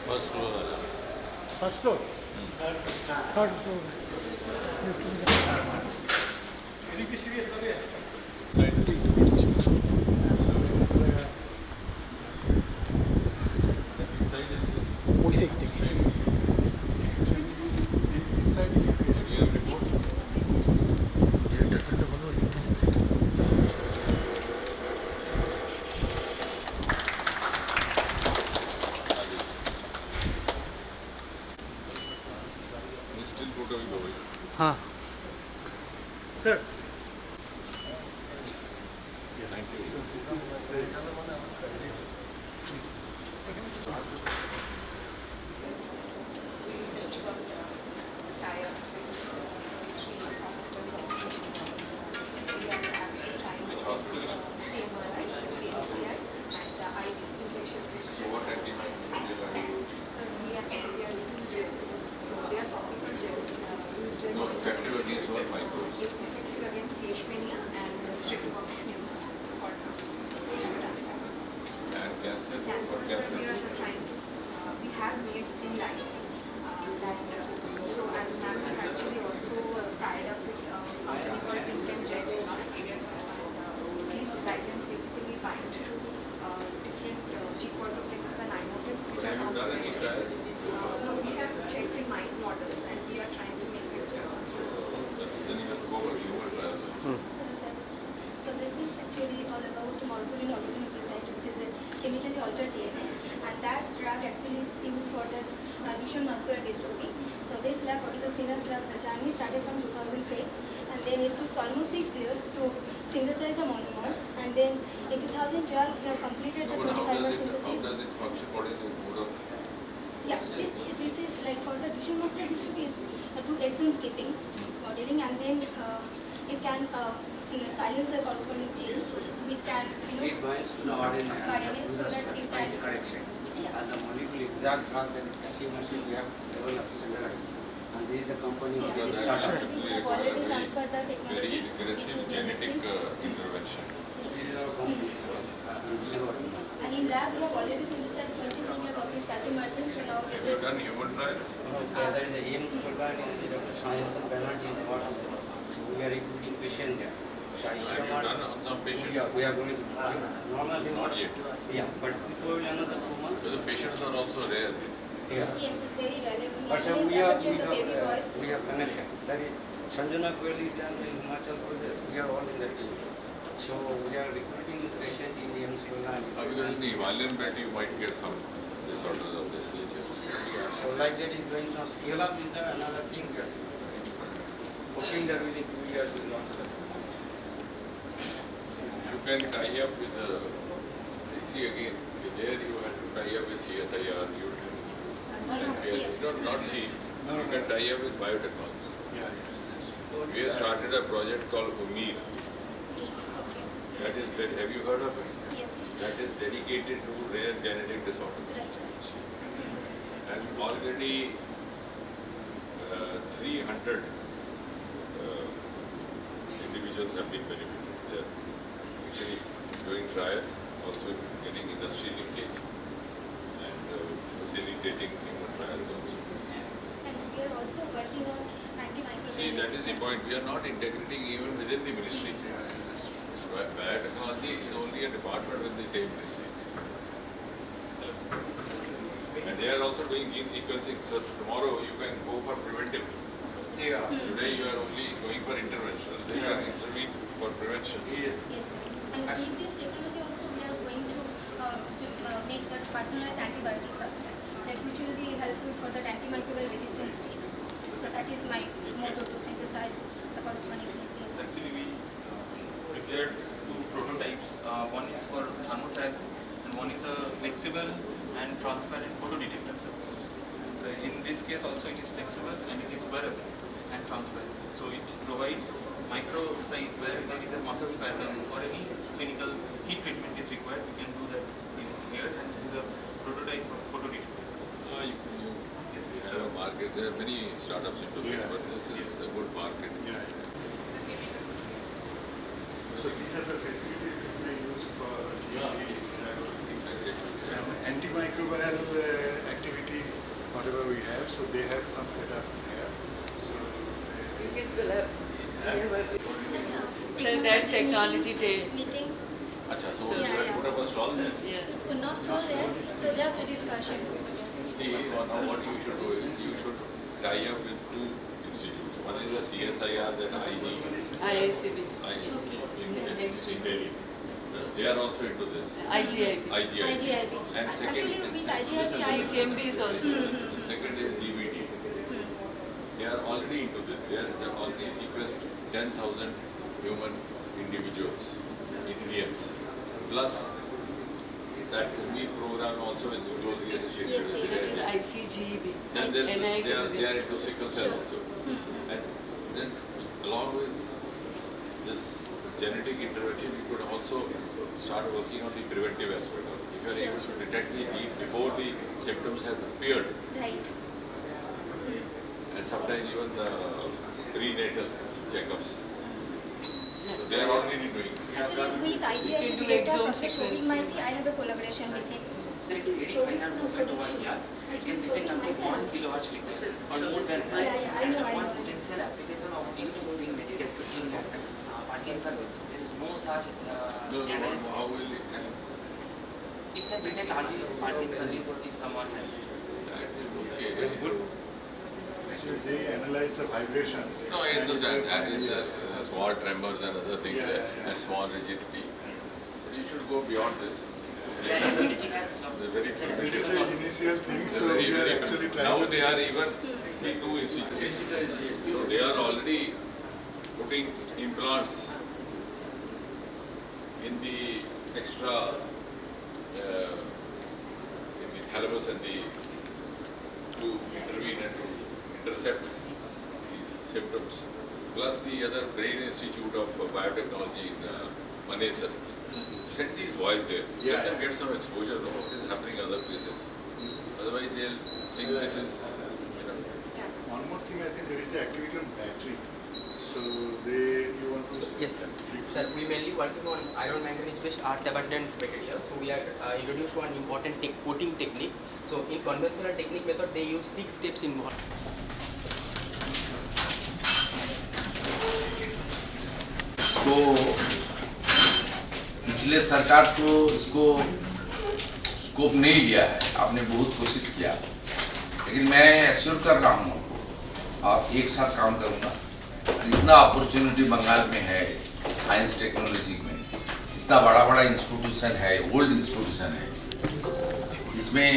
फर्स्ट फ्लोर आ जाओ ফার্স্ট ফ্লোর থার্ড ফ্লোর এদিকে সিরিয়াস লাগে ওই সাইড থেকে ডিরেক্টর স্যারকে বলো स्टिल फोटो भी होगी हाँ sir thank you Which hospital? So what anti-microbial are you using? No, effective against what microbes? Effective against leishmania and streptococcus pneumoniae for now. And cancer? Cancer, What sir, cancer? we are trying to, we have made free lines so as ma'am has actually also tied up with a company called Incubation. These ligands basically bind to different G quadruplexes and amorphous which Have are you not done any trials? no, we have checked in mice models and we are trying to make it Then you have to go for human trials. So this is actually all about morphine oligonucleotide, which is a chemically altered DNA, and that drug actually used for this Duchenne muscular dystrophy. So this lab, what is a CNS lab, the journey started from 2006, and then it took almost 6 years to synthesize the monomers, and then in 2012 we have completed the But how 25 does synthesis. it function? What is the mode of? Yeah, this is like for the Duchenne muscular dystrophy is do exon skipping modeling, and then it can silence the corresponding gene, which can It binds to the RNA so that it spice can correction. Yeah. And the molecule exact drug that is cashew we have developed standardized. And this is the company of Yeah, the this is startup. actually we have already transferred the Very technology. aggressive into genetic medicine. intervention. This is our company. And in lab, we have already synthesized 20 linear copies casomycin, so now this Have you is done human trials? There is a AIMS program in Dr. Shri Banerjee is what. So we are recruiting patient there. So I Have you done on some patients? Yeah, we are going to normally Not yet. Yeah, but probably another 2 months. Because the patients are also rare. Yeah. yes, it's very relevant. But Normally it's affecting the baby boys. we have connection. That is Sanjana Kweli and in Himachal Pradesh. We are all in that team. So we are recruiting patients in the AIMS program. Because in the Himalayan belt you might get some disorders of this nature. So like that is going to scale up is another thing. Hoping that within 2 years we will launch that. You can tie up with the, see again, there you have to tie up with CSIR, you not see, you can tie up with biotechnology. We have started a project called UMIR. Okay. That is, have you heard of it? Yes. That is dedicated to rare genetic disorders. And already 300 individuals have been benefited. They are actually doing trials, also getting industry linkage and facilitating human trials also. And we are also working on antimicrobial See, that is the resistance. point. We are not integrating even within the ministry. Biotechnology is only a department with the same ministry. And they are also doing gene sequencing. So tomorrow you can go for preventive. Yeah. Today you are only going going for intervention. They are intervening for prevention. Yes, sir. And with this technology also we are going to make that personalized antibiotics as well, that which will be helpful for that antimicrobial resistance state. So that is my motto to synthesize the corresponding molecules. Actually, we prepared two prototypes. One is for thermotherapy and one is a flexible and transparent photo detector. So in this case also it is flexible and it is wearable and transparent. So it provides micro size where there is a muscle spasm or any clinical heat treatment is required. We can do that in here, and this is a prototype photo detector. Yes, it's a market. There are many startups into this, but this is a good market. So these are the facilities which we use for antimicrobial activity, whatever we have. So they have some setups there. So So that technology meeting. Achha, so you put up a stall there? Yeah. Not stall there, so just a discussion. See, now what you should do is you should tie up with two institutes. One is the CSIR, then IACB. In Delhi. They are also into this. IGIB. And second, Actually, with IGIB, CCMB is also. Second is DVD. They are already into this. They are already sequenced 10,000 human individuals, Indians. Plus, that we program also is closely associated Yes, with yes, it. yes. ICGB. Then they are into sickle cell also. And then along with this genetic intervention, you could also start working on the preventive aspect. If you are able to detect the gene before the symptoms have appeared. Right. And sometimes even the prenatal checkups. So they are already doing. Actually, with IGIB director, Professor Shri, I have a collaboration with him. It can detect up to 1 kilohertz frequency or more than that. And one potential application of including medical in Parkinson's disease. There is no such How will it help? It can detect early Parkinson's disease if someone has it. That is okay, very good. so they analyze the vibrations. No, I understand. That is small tremors and other things and small rigidity. But you should go beyond this. It's a very This is the initial thing, so very, we are very actually trying now to they are even C2 institutes. So they are already putting implants in the extra in the thalamus and to intervene and to intercept these symptoms. Plus the other Brain Institute of Biotechnology in Manesar. Send these boys there. Let them get some exposure to what is happening in other places. Otherwise they'll think this is, One more thing, I think there is an activity on battery. So you want to... Yes, sir. Sir, we mainly working on iron manganese based earth abundant material. So we are introduced one important coating technique. So in conventional technique method, they use 6 steps involved. तो पिछले सरकार तो इसको scope नहीं दिया है, आपने बहुत कोशिश किया, लेकिन मैं एश्योर कर रहा हूँ और एक साथ काम करूँगा। इतना अपॉर्चुनिटी बंगाल में है साइंस टेक्नोलॉजी में, इतना बड़ा बड़ा इंस्टीट्यूशन है, ओल्ड इंस्टीट्यूशन है, इसमें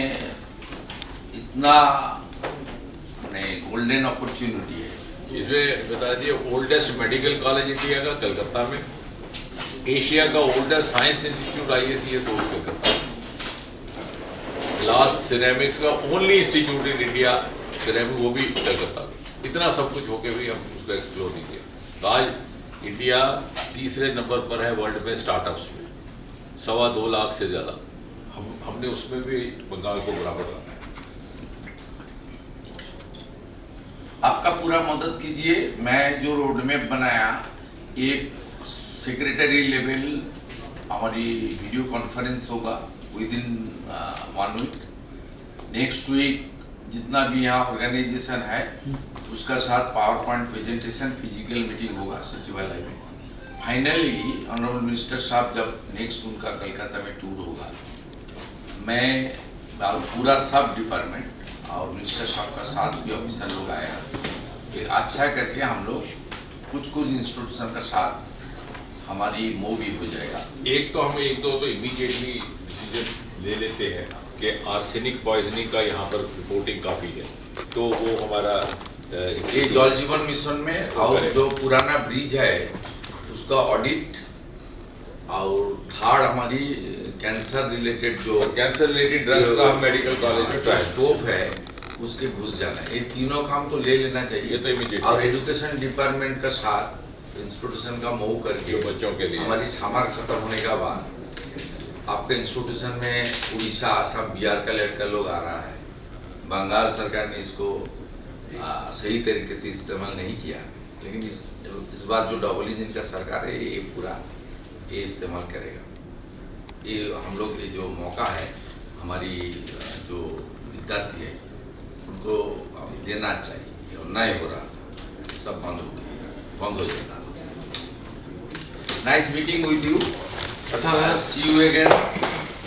इतना गोल्डन अपॉर्चुनिटी है। इसमें बता दिए ओल्डेस्ट मेडिकल कॉलेज इंडिया का कलकत्ता में, एशिया का ओल्डेस्ट साइंस इंस्टीट्यूट IACS वो कलकत्ता में, ग्लास सिरेमिक्स का only institute in India ceramic वो भी कलकत्ता में। इतना सब कुछ होके भी हम उसको एक्सप्लोर नहीं किया। तो आज इंडिया तीसरे नंबर पर है वर्ल्ड में स्टार्टअप्स में, 2.25 लाख से ज़्यादा। हमने उसमें भी बंगाल को बराबर रखा है। आपका पूरा मदद कीजिए। मैं जो रोड मैप बनाया, एक सेक्रेटरी लेवल हमारी वीडियो कॉन्फ्रेंस होगा विदिन 1 वीक। नेक्स्ट वीक जितना भी यहाँ ऑर्गेनाइजेशन है उसका साथ power point presentation, physical meeting होगा सचिवालय में। फाइनली ऑनरेबल मिनिस्टर साहब जब नेक्स्ट उनका कलकत्ता में टूर होगा, मैं और पूरा सब डिपार्टमेंट और मिनिस्टर साहब का साथ भी ऑफिसर लोग आएगा, फिर अच्छा करके हम लोग कुछ इंस्टीट्यूशन का साथ हमारी मूव भी हो जाएगा। एक तो हम एक दो तो इमीडिएटली डिसीजन ले लेते हैं कि आर्सेनिक पॉइजनिंग का यहाँ पर रिपोर्टिंग काफ़ी है, तो वो हमारा ये जल जीवन मिशन में और जो पुराना ब्रिज है उसका ऑडिट, और थर्ड हमारी कैंसर रिलेटेड ड्रग्स का मेडिकल कॉलेज में स्कोप है उसके घुस जाना है। ये तीनों काम तो ले लेना चाहिए तो इमीडिएट, और एजुकेशन डिपार्टमेंट का साथ इंस्टीट्यूशन का मूव करके बच्चों के लिए हमारी सामर खत्म होने का बाद आपके इंस्टीट्यूशन में उड़ीसा, असम, बिहार का लड़का लोग आ रहा है। बंगाल सरकार ने इसको सही तरीके से इस्तेमाल नहीं किया, लेकिन इस बार जो डबल इंजन का सरकार है ये पूरा ये इस्तेमाल करेगा। ये हम लोग ये जो मौका है हमारी जो विद्यार्थी है उनको देना चाहिए, और नहीं हो रहा सब बंद हो जाएगा। Nice meeting with you. See you again.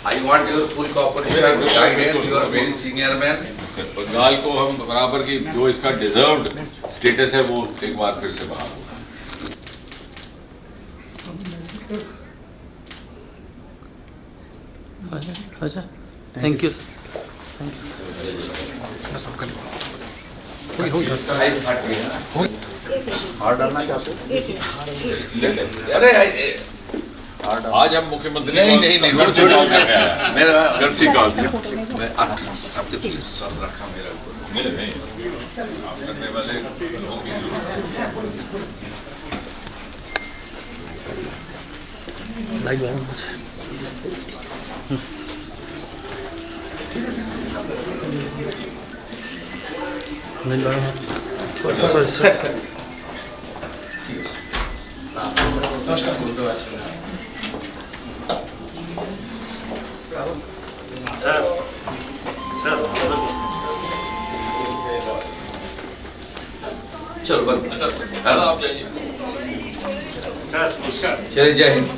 I want your full cooperation, guidance. You are very senior man. Bengal को हम बराबर की जो इसका डिजर्व्ड स्टेटस है वो एक बार फिर से बहाल होगा। अच्छा, thank you sir, thank you sir. डालना चाहते अरे आज हम मुख्यमंत्री नहीं मेरा गर्सी कॉल मैं सबके लिए विश्वास रखा मेरा ऊपर करने वाले लोगों की लाइक चलो बंद आप जाइए चलिए, जय हिंद।